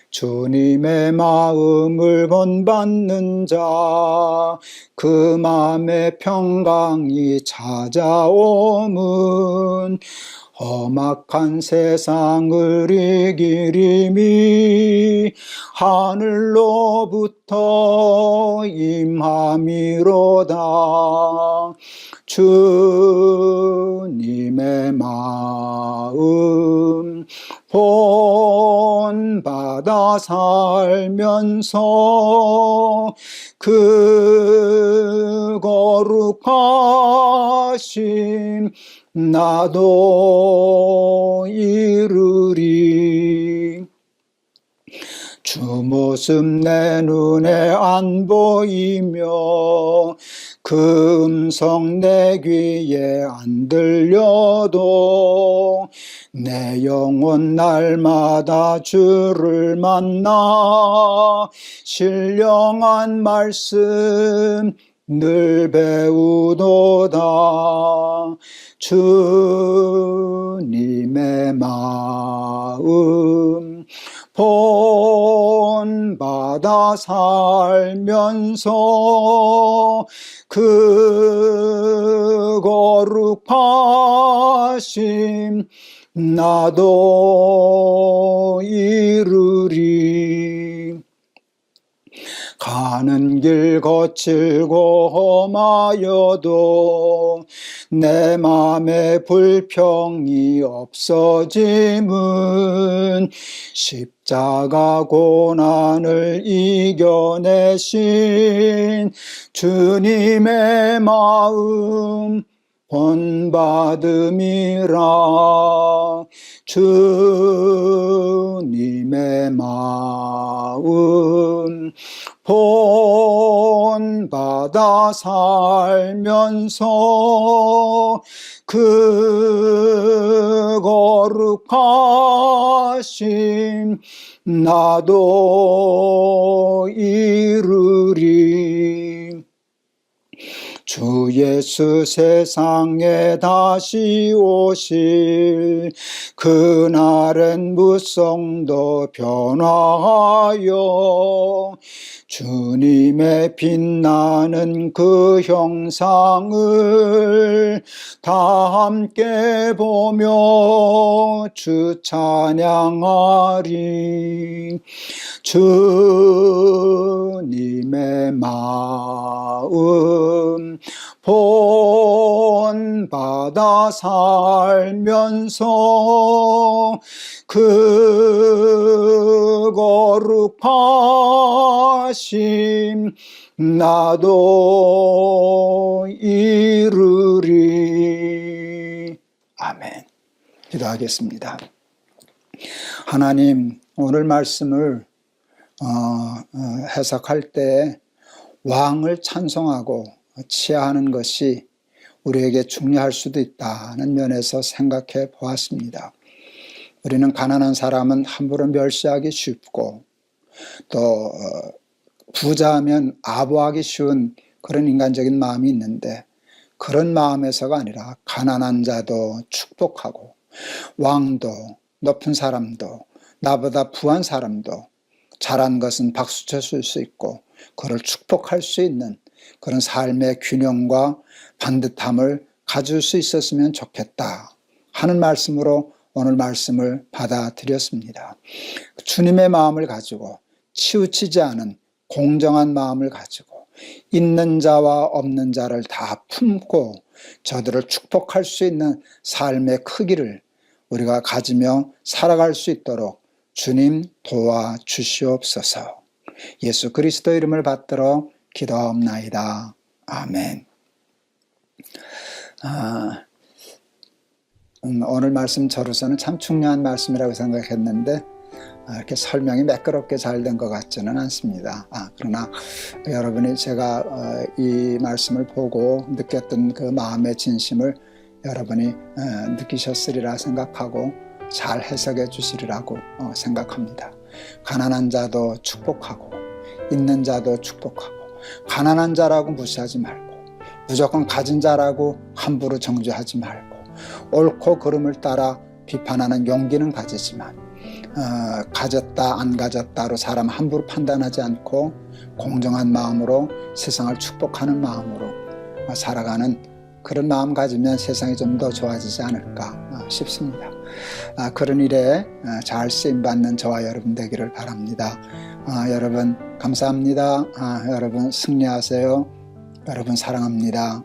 주님의 마음을 본받는 자, 그 마음의 평강이 찾아옴은 험악한 세상을 이길 힘이 하늘로부터 임함이로다. 주님의 마음 본받아 살면서 그 거룩하심 나도 이루리. 주 모습 내 눈에 안 보이며 그 음성 내 귀에 안 들려도 내 영혼 날마다 주를 만나 신령한 말씀 늘 배우도다. 주님의 마음 본받아 살면서 그 거룩하심 나도 이루리. 가는 길 거칠고 험하여도 내 맘에 불평이 없어짐은 십자가 고난을 이겨내신 주님의 마음 본받음이라. 주님의 마음 본받아 살면서 그 거룩하심 나도 이루리. 주 예수 세상에 다시 오실 그날엔 무성도 변화하여 주님의 빛나는 그 형상을 다 함께 보며 주 찬양하리. 주님의 마음 본받아 살면서 그 거룩하심 나도 이루리. 아멘. 기도하겠습니다. 하나님, 오늘 말씀을 해석할 때 왕을 찬송하고 치하하는 것이 우리에게 중요할 수도 있다는 면에서 생각해 보았습니다. 우리는 가난한 사람은 함부로 멸시하기 쉽고 또 부자하면 아부하기 쉬운 그런 인간적인 마음이 있는데, 그런 마음에서가 아니라 가난한 자도 축복하고 왕도 높은 사람도 나보다 부한 사람도 잘한 것은 박수쳐 줄 수 있고 그를 축복할 수 있는 그런 삶의 균형과 반듯함을 가질 수 있었으면 좋겠다 하는 말씀으로 오늘 말씀을 받아들였습니다. 주님의 마음을 가지고 치우치지 않은 공정한 마음을 가지고 있는 자와 없는 자를 다 품고 저들을 축복할 수 있는 삶의 크기를 우리가 가지며 살아갈 수 있도록 주님 도와주시옵소서. 예수 그리스도 이름을 받들어 기도하옵나이다. 아멘. 오늘 말씀 저로서는 참 중요한 말씀이라고 생각했는데 이렇게 설명이 매끄럽게 잘 된 것 같지는 않습니다. 그러나 여러분이 제가 이 말씀을 보고 느꼈던 그 마음의 진심을 여러분이 느끼셨으리라 생각하고 잘 해석해 주시리라고 생각합니다. 가난한 자도 축복하고 있는 자도 축복하고 가난한 자라고 무시하지 말고 무조건 가진 자라고 함부로 정죄하지 말고 옳고 그름을 따라 비판하는 용기는 가지지만 가졌다 안 가졌다로 사람 함부로 판단하지 않고 공정한 마음으로 세상을 축복하는 마음으로 살아가는 그런 마음 가지면 세상이 좀 더 좋아지지 않을까 싶습니다. 그런 일에 잘 쓰임받는 저와 여러분 되기를 바랍니다. 여러분 감사합니다. 여러분 승리하세요. 여러분 사랑합니다.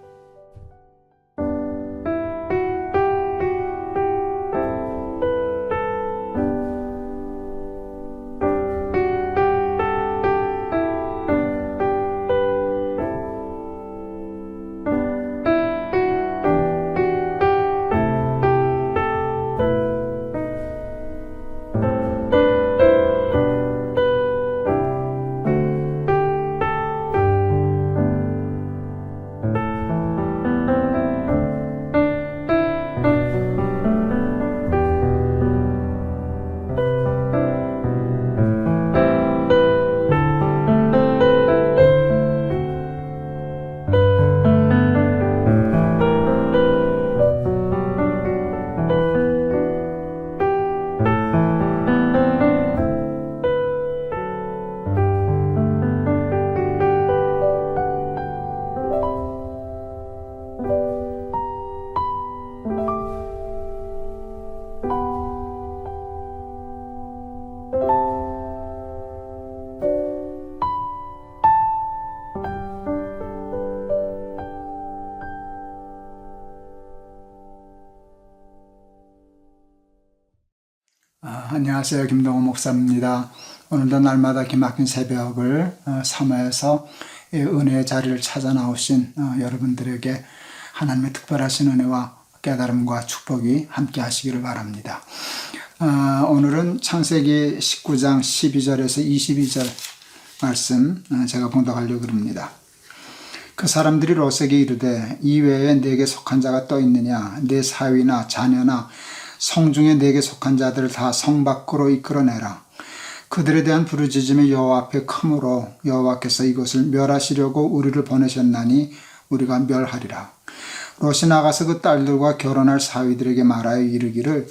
안녕하세요. 김동호 목사입니다. 오늘도 날마다 기막힌 새벽을 사모해서 은혜의 자리를 찾아 나오신 여러분들에게 하나님의 특별하신 은혜와 깨달음과 축복이 함께 하시기를 바랍니다. 오늘은 창세기 19장 12절에서 22절 말씀 제가 봉독하려고 합니다. 그 사람들이 롯에게 이르되 이외에 내게 속한 자가 또 있느냐? 내 사위나 자녀나 성중에 내게 속한 자들을 다 성 밖으로 이끌어내라. 그들에 대한 부르짖음이 여호와 앞에 크므로 여호와께서 이것을 멸하시려고 우리를 보내셨나니 우리가 멸하리라. 롯이 나가서 그 딸들과 결혼할 사위들에게 말하여 이르기를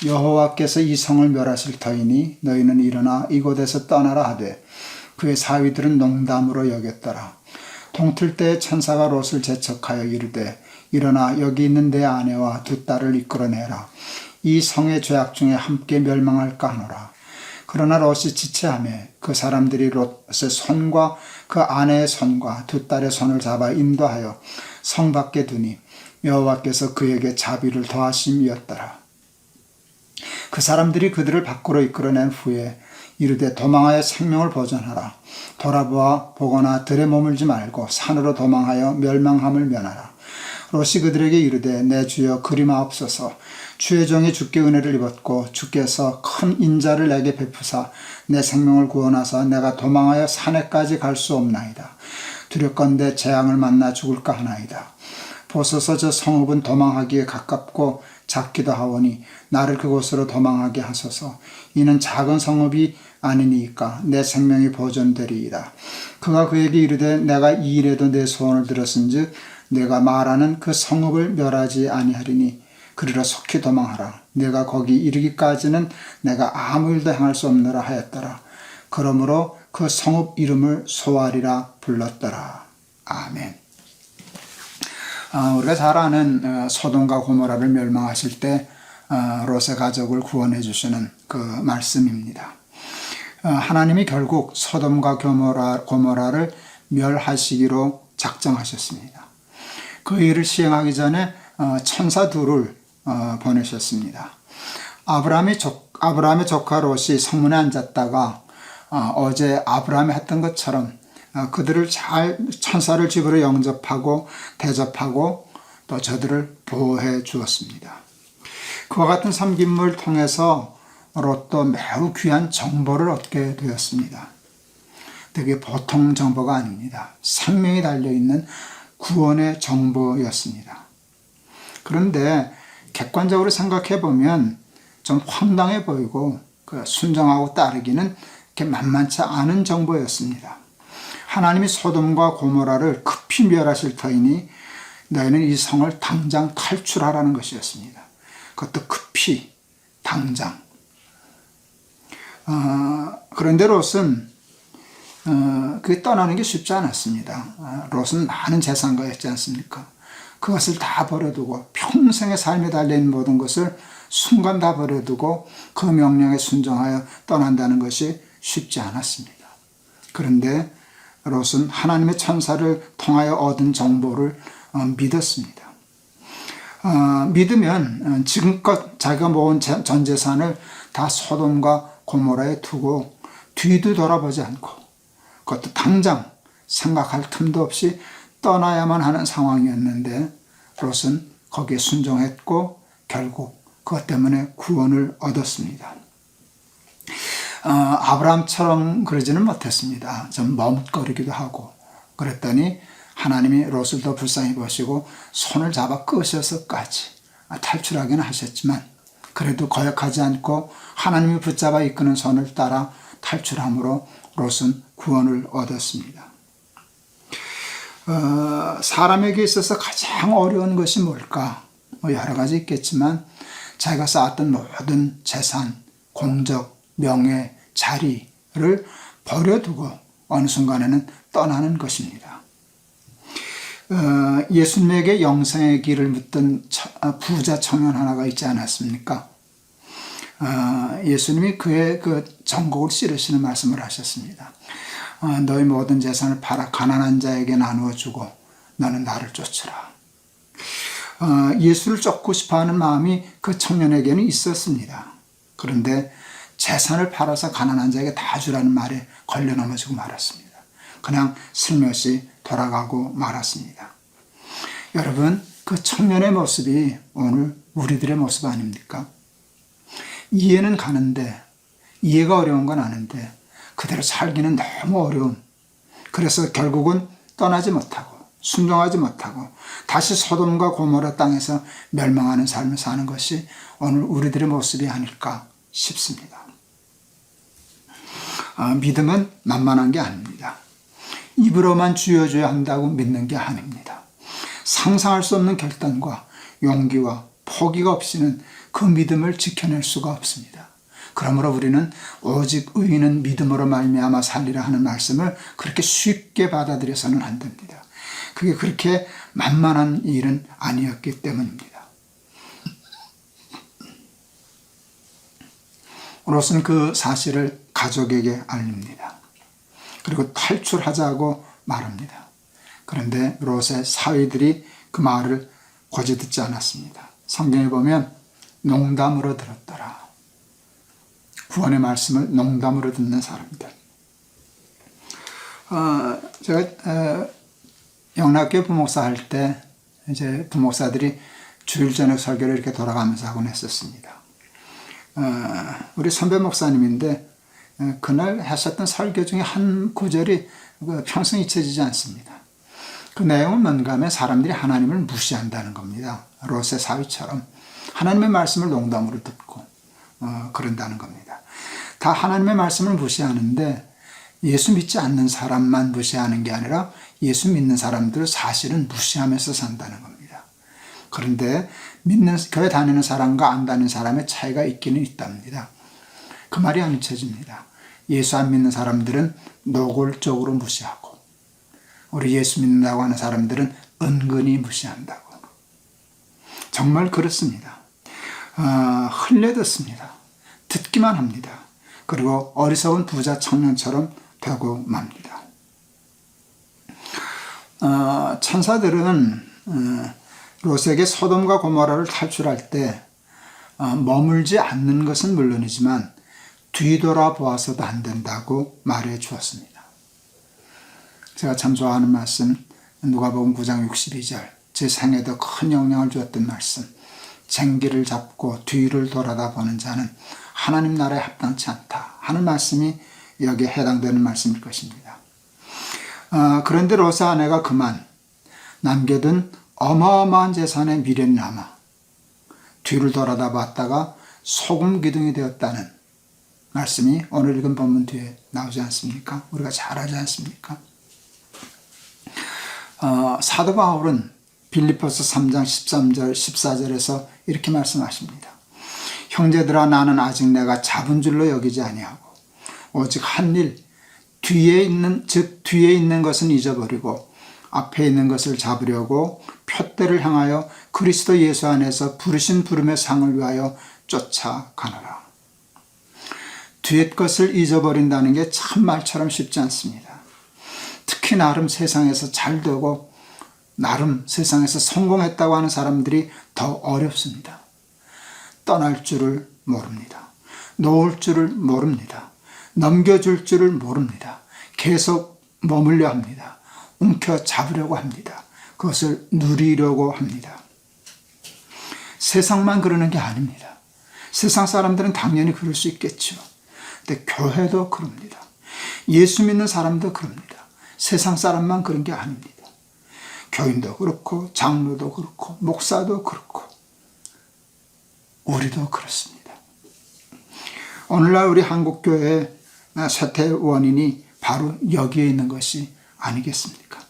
여호와께서 이 성을 멸하실 터이니 너희는 일어나 이곳에서 떠나라 하되 그의 사위들은 농담으로 여겼더라. 동틀 때에 천사가 롯을 재촉하여 이르되 일어나 여기 있는 내 아내와 두 딸을 이끌어내라. 이 성의 죄악 중에 함께 멸망할까 하노라. 그러나 롯이 지체하며 그 사람들이 롯의 손과 그 아내의 손과 두 딸의 손을 잡아 인도하여 성 밖에 두니 여호와께서 그에게 자비를 더하심이었더라. 그 사람들이 그들을 밖으로 이끌어낸 후에 이르되 도망하여 생명을 보존하라. 돌아보아 보거나 들에 머물지 말고 산으로 도망하여 멸망함을 면하라. 롯이 그들에게 이르되 내 주여 그리마옵소서. 주의 종이 주께 은혜를 입었고 주께서 큰 인자를 내게 베푸사 내 생명을 구원하사 내가 도망하여 산에까지 갈 수 없나이다. 두렵건대 재앙을 만나 죽을까 하나이다. 보소서 저 성읍은 도망하기에 가깝고 작기도 하오니 나를 그곳으로 도망하게 하소서. 이는 작은 성읍이 아니니까 내 생명이 보존되리이다. 그가 그에게 이르되 내가 이 일에도 내 소원을 들었은즉 내가 말하는 그 성읍을 멸하지 아니하리니 그리로 속히 도망하라. 내가 거기 이르기까지는 내가 아무 일도 행할 수 없느라 하였더라. 그러므로 그 성읍 이름을 소알이라 불렀더라. 아멘. 우리가 잘 아는 소돔과 고모라를 멸망하실 때 롯의 가족을 구원해 주시는 그 말씀입니다. 하나님이 결국 소돔과 고모라를 멸하시기로 작정하셨습니다. 그 일을 시행하기 전에 천사 둘을 보내셨습니다. 아브라함의 조카 롯이 성문에 앉았다가 어제 아브라함이 했던 것처럼 그들을 잘 천사를 집으로 영접하고 대접하고 또 저들을 보호해 주었습니다. 그와 같은 섬김을 통해서 롯도 매우 귀한 정보를 얻게 되었습니다. 되게 보통 정보가 아닙니다. 생명이 달려있는 구원의 정보였습니다. 그런데 객관적으로 생각해 보면 좀 황당해 보이고 순종하고 따르기는 그렇게 만만치 않은 정보였습니다. 하나님이 소돔과 고모라를 급히 멸하실 터이니 너희는 이 성을 당장 탈출하라는 것이었습니다. 그것도 급히 당장. 그런데 롯은 그게 떠나는 게 쉽지 않았습니다. 롯은 많은 재산가였지 않습니까? 그것을 다 버려두고 평생의 삶에 달려있는 모든 것을 순간 다 버려두고 그 명령에 순종하여 떠난다는 것이 쉽지 않았습니다. 그런데 롯은 하나님의 천사를 통하여 얻은 정보를 믿었습니다. 믿으면 지금껏 자기가 모은 전 재산을 다 소돔과 고모라에 두고 뒤도 돌아보지 않고 그것도 당장 생각할 틈도 없이 떠나야만 하는 상황이었는데 롯은 거기에 순종했고 결국 그것 때문에 구원을 얻었습니다. 아브라함처럼 그러지는 못했습니다. 좀 머뭇거리기도 하고 그랬더니 하나님이 롯을 더 불쌍히 보시고 손을 잡아 끄셔서까지 탈출하기는 하셨지만 그래도 거역하지 않고 하나님이 붙잡아 이끄는 손을 따라 탈출함으로 롯은 구원을 얻었습니다. 사람에게 있어서 가장 어려운 것이 뭘까? 여러 가지 있겠지만 자기가 쌓았던 모든 재산, 공적, 명예, 자리를 버려두고 어느 순간에는 떠나는 것입니다. 예수님에게 영생의 길을 묻던 부자 청년 하나가 있지 않았습니까? 예수님이 그의 그 전곡을 찌르시는 말씀을 하셨습니다. 너희 모든 재산을 팔아 가난한 자에게 나누어 주고 너는 나를 쫓으라. 예수를 쫓고 싶어하는 마음이 그 청년에게는 있었습니다. 그런데 재산을 팔아서 가난한 자에게 다 주라는 말에 걸려 넘어지고 말았습니다. 그냥 슬며시 돌아가고 말았습니다. 여러분, 그 청년의 모습이 오늘 우리들의 모습 아닙니까? 이해는 가는데, 이해가 어려운 건 아는데 그대로 살기는 너무 어려운, 그래서 결국은 떠나지 못하고 순종하지 못하고 다시 소돔과 고모라 땅에서 멸망하는 삶을 사는 것이 오늘 우리들의 모습이 아닐까 싶습니다. 믿음은 만만한 게 아닙니다. 입으로만 쥐어줘야 한다고 믿는 게 아닙니다. 상상할 수 없는 결단과 용기와 포기가 없이는 그 믿음을 지켜낼 수가 없습니다. 그러므로 우리는 오직 의인은 믿음으로 말미암아 살리라 하는 말씀을 그렇게 쉽게 받아들여서는 안 됩니다. 그게 그렇게 만만한 일은 아니었기 때문입니다. 롯은 그 사실을 가족에게 알립니다. 그리고 탈출하자고 말합니다. 그런데 롯의 사위들이 그 말을 고지 듣지 않았습니다. 성경에 보면 농담으로 들었더라. 구원의 말씀을 농담으로 듣는 사람들. 제가 영락교 부목사 할 때 이제 부목사들이 주일 저녁 설교를 이렇게 돌아가면서 하곤 했었습니다. 우리 선배 목사님인데 그날 하셨던 설교 중에 한 구절이 평생 잊혀지지 않습니다. 그 내용은 뭔가 하면 사람들이 하나님을 무시한다는 겁니다. 롯의 사위처럼 하나님의 말씀을 농담으로 듣고 그런다는 겁니다. 다 하나님의 말씀을 무시하는데 예수 믿지 않는 사람만 무시하는 게 아니라 예수 믿는 사람들 사실은 무시하면서 산다는 겁니다. 그런데 교회 다니는 사람과 안 다니는 사람의 차이가 있기는 있답니다. 그 말이 안 잊혀집니다. 예수 안 믿는 사람들은 노골적으로 무시하고 우리 예수 믿는다고 하는 사람들은 은근히 무시한다고. 정말 그렇습니다. 흘려듣습니다. 듣기만 합니다. 그리고 어리석은 부자 청년처럼 되고 맙니다. 천사들은 롯에게 소돔과 고모라를 탈출할 때 머물지 않는 것은 물론이지만 뒤돌아보아서도 안 된다고 말해 주었습니다. 제가 참 좋아하는 말씀, 누가복음 9장 62절, 제 생에도 큰 영향을 주었던 말씀, 쟁기를 잡고 뒤를 돌아다 보는 자는 하나님 나라에 합당치 않다 하는 말씀이 여기에 해당되는 말씀일 것입니다. 그런데 롯의 아내가 그만 남겨둔 어마어마한 재산의 미련이 남아 뒤를 돌아다 봤다가 소금 기둥이 되었다는 말씀이 오늘 읽은 본문 뒤에 나오지 않습니까? 우리가 잘 알지 않습니까? 사도 바울은 빌립보서 3장 13절 14절에서 이렇게 말씀하십니다. 형제들아, 나는 아직 내가 잡은 줄로 여기지 아니하고 오직 한 일, 뒤에 있는 것은 잊어버리고 앞에 있는 것을 잡으려고 표대를 향하여 그리스도 예수 안에서 부르신 부름의 상을 위하여 쫓아가노라. 뒤에 것을 잊어버린다는 게 참 말처럼 쉽지 않습니다. 특히 나름 세상에서 잘 되고 나름 세상에서 성공했다고 하는 사람들이 더 어렵습니다. 떠날 줄을 모릅니다. 놓을 줄을 모릅니다. 넘겨줄 줄을 모릅니다. 계속 머물려 합니다. 움켜잡으려고 합니다. 그것을 누리려고 합니다. 세상만 그러는 게 아닙니다. 세상 사람들은 당연히 그럴 수 있겠죠. 근데 교회도 그럽니다. 예수 믿는 사람도 그럽니다. 세상 사람만 그런 게 아닙니다. 교인도 그렇고 장로도 그렇고 목사도 그렇고 우리도 그렇습니다. 오늘날 우리 한국교회의 쇠퇴 원인이 바로 여기에 있는 것이 아니겠습니까?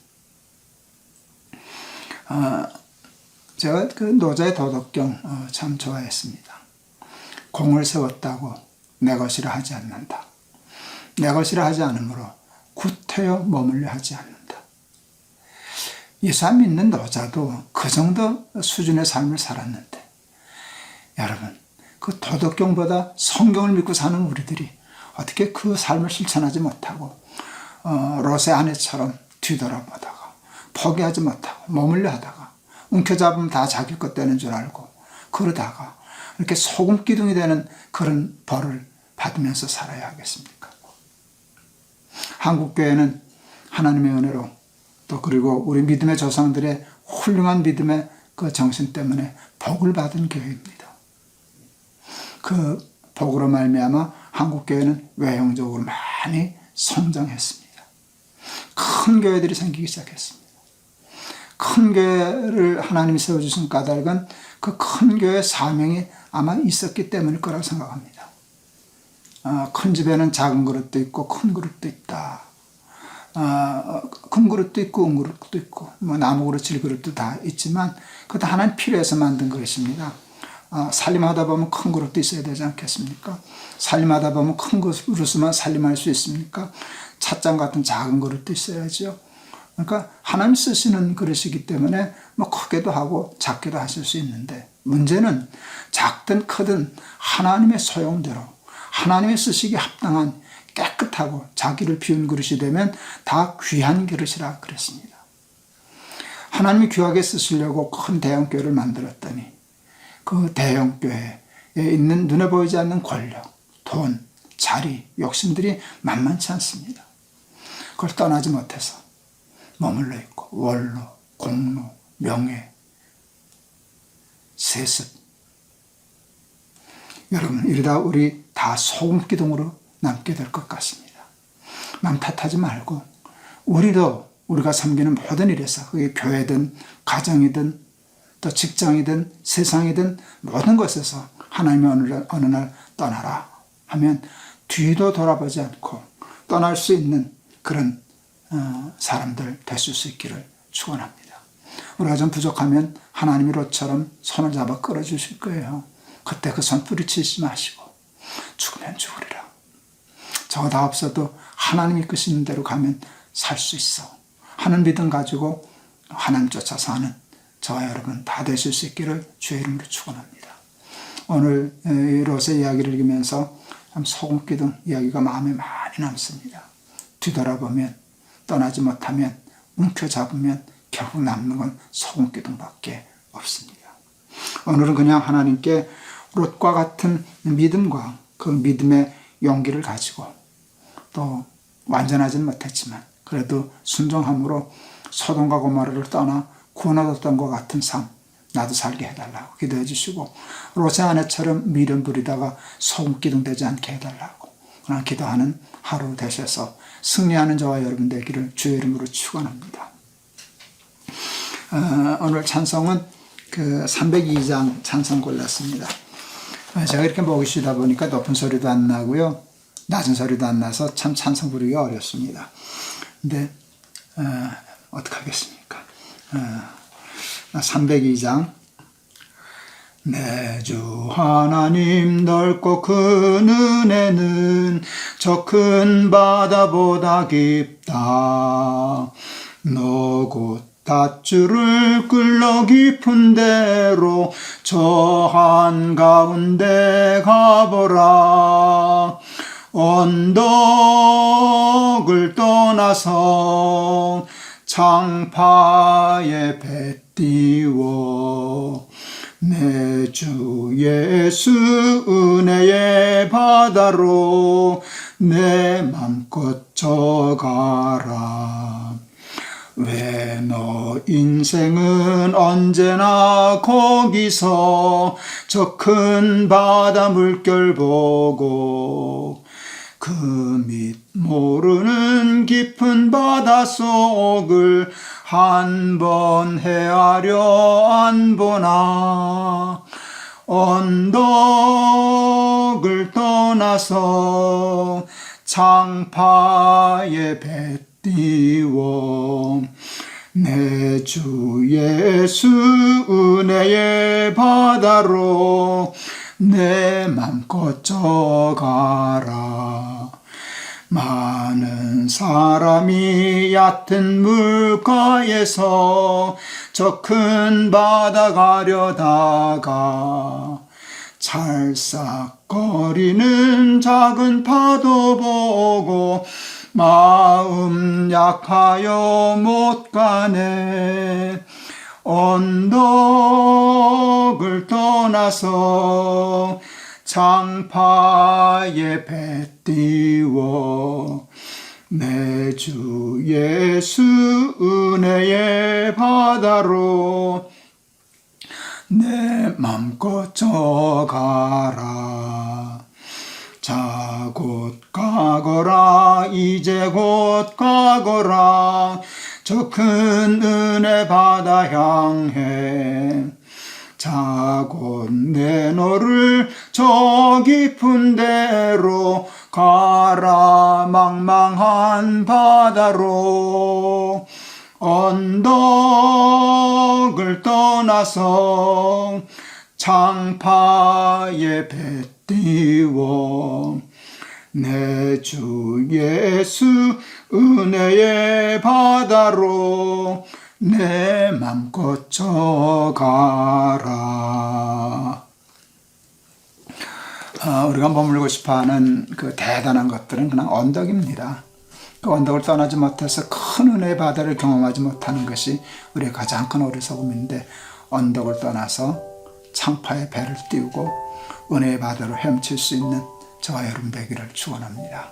제가 그 노자의 도덕경 참 좋아했습니다. 공을 세웠다고 내 것이라 하지 않는다. 내 것이라 하지 않으므로 구태여 머물려 하지 않는다. 예수 안 믿는 노자도 그 정도 수준의 삶을 살았는데, 여러분, 그 도덕경보다 성경을 믿고 사는 우리들이 어떻게 그 삶을 실천하지 못하고 롯의 아내처럼 뒤돌아보다가 포기하지 못하고 머물려 하다가 움켜잡으면 다 자기 것 되는 줄 알고 그러다가 이렇게 소금 기둥이 되는 그런 벌을 받으면서 살아야 하겠습니까? 한국교회는 하나님의 은혜로 또 그리고 우리 믿음의 조상들의 훌륭한 믿음의 그 정신 때문에 복을 받은 교회입니다. 그 복으로 말미암아 한국교회는 외형적으로 많이 성장했습니다. 큰 교회들이 생기기 시작했습니다. 큰 교회를 하나님이 세워주신 까닭은 그 큰 교회의 사명이 아마 있었기 때문일 거라고 생각합니다. 큰 집에는 작은 그릇도 있고 큰 그릇도 있다. 큰 그릇도 있고 은 그릇도 있고 뭐 나무 그릇, 질 그릇도 다 있지만 그것도 하나님 필요해서 만든 그릇입니다. 살림하다 보면 큰 그릇도 있어야 되지 않겠습니까? 살림하다 보면 큰 그릇으로만 살림할 수 있습니까? 찻잔 같은 작은 그릇도 있어야죠. 그러니까 하나님 쓰시는 그릇이기 때문에 뭐 크게도 하고 작게도 하실 수 있는데, 문제는 작든 크든 하나님의 소용대로 하나님의 쓰시기에 합당한 깨끗하고 자기를 비운 그릇이 되면 다 귀한 그릇이라 그랬습니다. 하나님이 귀하게 쓰시려고 큰 대형교회를 만들었더니 그 대형교회에 있는 눈에 보이지 않는 권력, 돈, 자리, 욕심들이 만만치 않습니다. 그걸 떠나지 못해서 머물러 있고 원로, 공로, 명예, 세습. 여러분, 이러다 우리 다 소금기둥으로 남게 될 것 같습니다. 남 탓하지 말고 우리가 섬기는 모든 일에서 그게 교회든 가정이든 또 직장이든 세상이든 모든 것에서 하나님이 어느 날 떠나라 하면 뒤도 돌아보지 않고 떠날 수 있는 그런 사람들 되실 수 있기를 축원합니다. 우리가 좀 부족하면 하나님이 롯처럼 손을 잡아 끌어주실 거예요. 그때 그 손 뿌리치지 마시고 죽으면 죽으리라. 저거 다 없어도 하나님이 이끄시는 대로 가면 살 수 있어. 하는 믿음 가지고 하나님 쫓아 사는 저와 여러분 다 되실 수 있기를 주의 이름으로 축원합니다. 오늘 이 롯의 이야기를 읽으면서 참 소금기둥 이야기가 마음에 많이 남습니다. 뒤돌아보면, 떠나지 못하면, 움켜잡으면 결국 남는 건 소금기둥밖에 없습니다. 오늘은 그냥 하나님께 롯과 같은 믿음과 그 믿음의 용기를 가지고 또 완전하지는 못했지만 그래도 순종함으로 소돔과 고모라를 떠나 구원 얻었던 것 같은 삶 나도 살게 해달라고 기도해 주시고, 롯의 아내처럼 미련 부리다가 소금기둥 되지 않게 해달라고 그냥 기도하는 하루 되셔서 승리하는 저와 여러분 되기를 주의 이름으로 축원합니다. 오늘 찬송은 그 302장 찬송 골랐습니다. 제가 이렇게 목이 쉬다 보니까 높은 소리도 안 나고요, 낮은 소리도 안 나서 참 찬송 부르기가 어렵습니다. 근데 어떡하겠습니까? 302장. 내 주 하나님 넓고 큰 은혜는 저 큰 바다보다 깊다. 너 곧 닷줄을 끌러 깊은 데로 저 한가운데 가보라. 언덕을 떠나서 창파에 배 띄워 내 주 예수 은혜의 바다로 내 맘껏 져가라. 왜 너 인생은 언제나 거기서 저 큰 바다 물결 보고 그 밑 모르는 깊은 바닷속을 한 번 헤아려 안 보나. 언덕을 떠나서 창파에 배 띄워 내 주 예수 은혜의 바다로 내 맘껏 져가라. 많은 사람이 얕은 물가에서 저 큰 바다 가려다가 찰싹거리는 작은 파도 보고 마음 약하여 못 가네. 언덕을 떠나서 창파에 배 띄워 내 주 예수 은혜의 바다로 내 맘껏 져가라. 자 곧 가거라. 이제 곧 가거라. 저 큰 은혜 바다 향해 자 곧 내 너를 저 깊은 데로 가라. 망망한 바다로 언덕을 떠나서 창파에 배 띄워 내 주 예수 은혜의 바다로 내 맘껏 져가라. 우리가 머물고 싶어하는 그 대단한 것들은 그냥 언덕입니다. 그 언덕을 떠나지 못해서 큰 은혜의 바다를 경험하지 못하는 것이 우리의 가장 큰 어리석음인데, 언덕을 떠나서 창파에 배를 띄우고 은혜의 바다로 헤엄칠 수 있는 저와 여러분 되기를 축원합니다.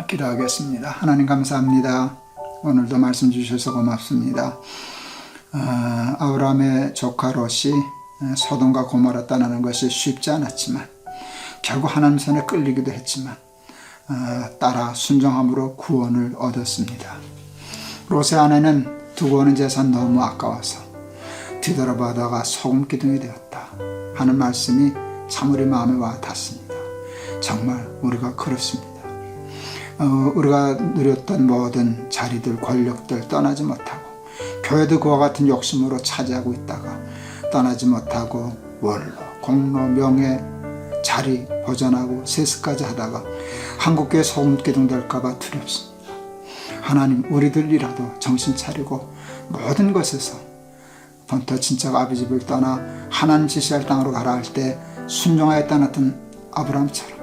기도하겠습니다. 하나님 감사합니다. 오늘도 말씀 주셔서 고맙습니다. 아브라함의 조카 롯이 소돔과 고모라 떠나는 것이 쉽지 않았지만 결국 하나님 손에 끌리기도 했지만 따라 순종함으로 구원을 얻었습니다. 롯의 아내는 두고 오는 재산 너무 아까워서 뒤돌아보다가 소금기둥이 되었다 하는 말씀이 참 우리 마음에 와 닿습니다. 정말 우리가 그렇습니다. 우리가 누렸던 모든 자리들, 권력들 떠나지 못하고, 교회도 그와 같은 욕심으로 차지하고 있다가 떠나지 못하고 원로, 공로, 명예, 자리 보존하고 세습까지 하다가 한국교회 소금기둥 될까봐 두렵습니다. 하나님, 우리들이라도 정신 차리고 모든 것에서 본토 친척 아비 집을 떠나 하나님 지시할 땅으로 가라 할 때 순종하였다는 어떤 아브라함처럼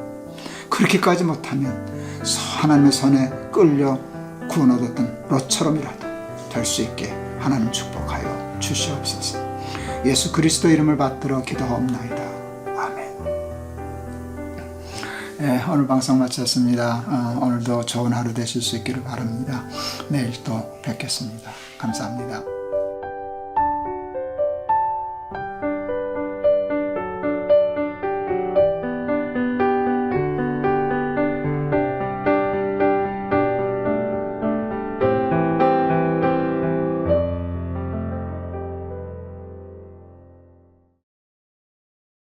그렇게까지 못하면 하나님의 손에 끌려 구원 얻었던 롯처럼이라도 될 수 있게 하나님 축복하여 주시옵소서. 예수 그리스도 이름을 받들어 기도하옵나이다. 아멘. 네, 오늘 방송 마쳤습니다. 오늘도 좋은 하루 되실 수 있기를 바랍니다. 내일 또 뵙겠습니다. 감사합니다.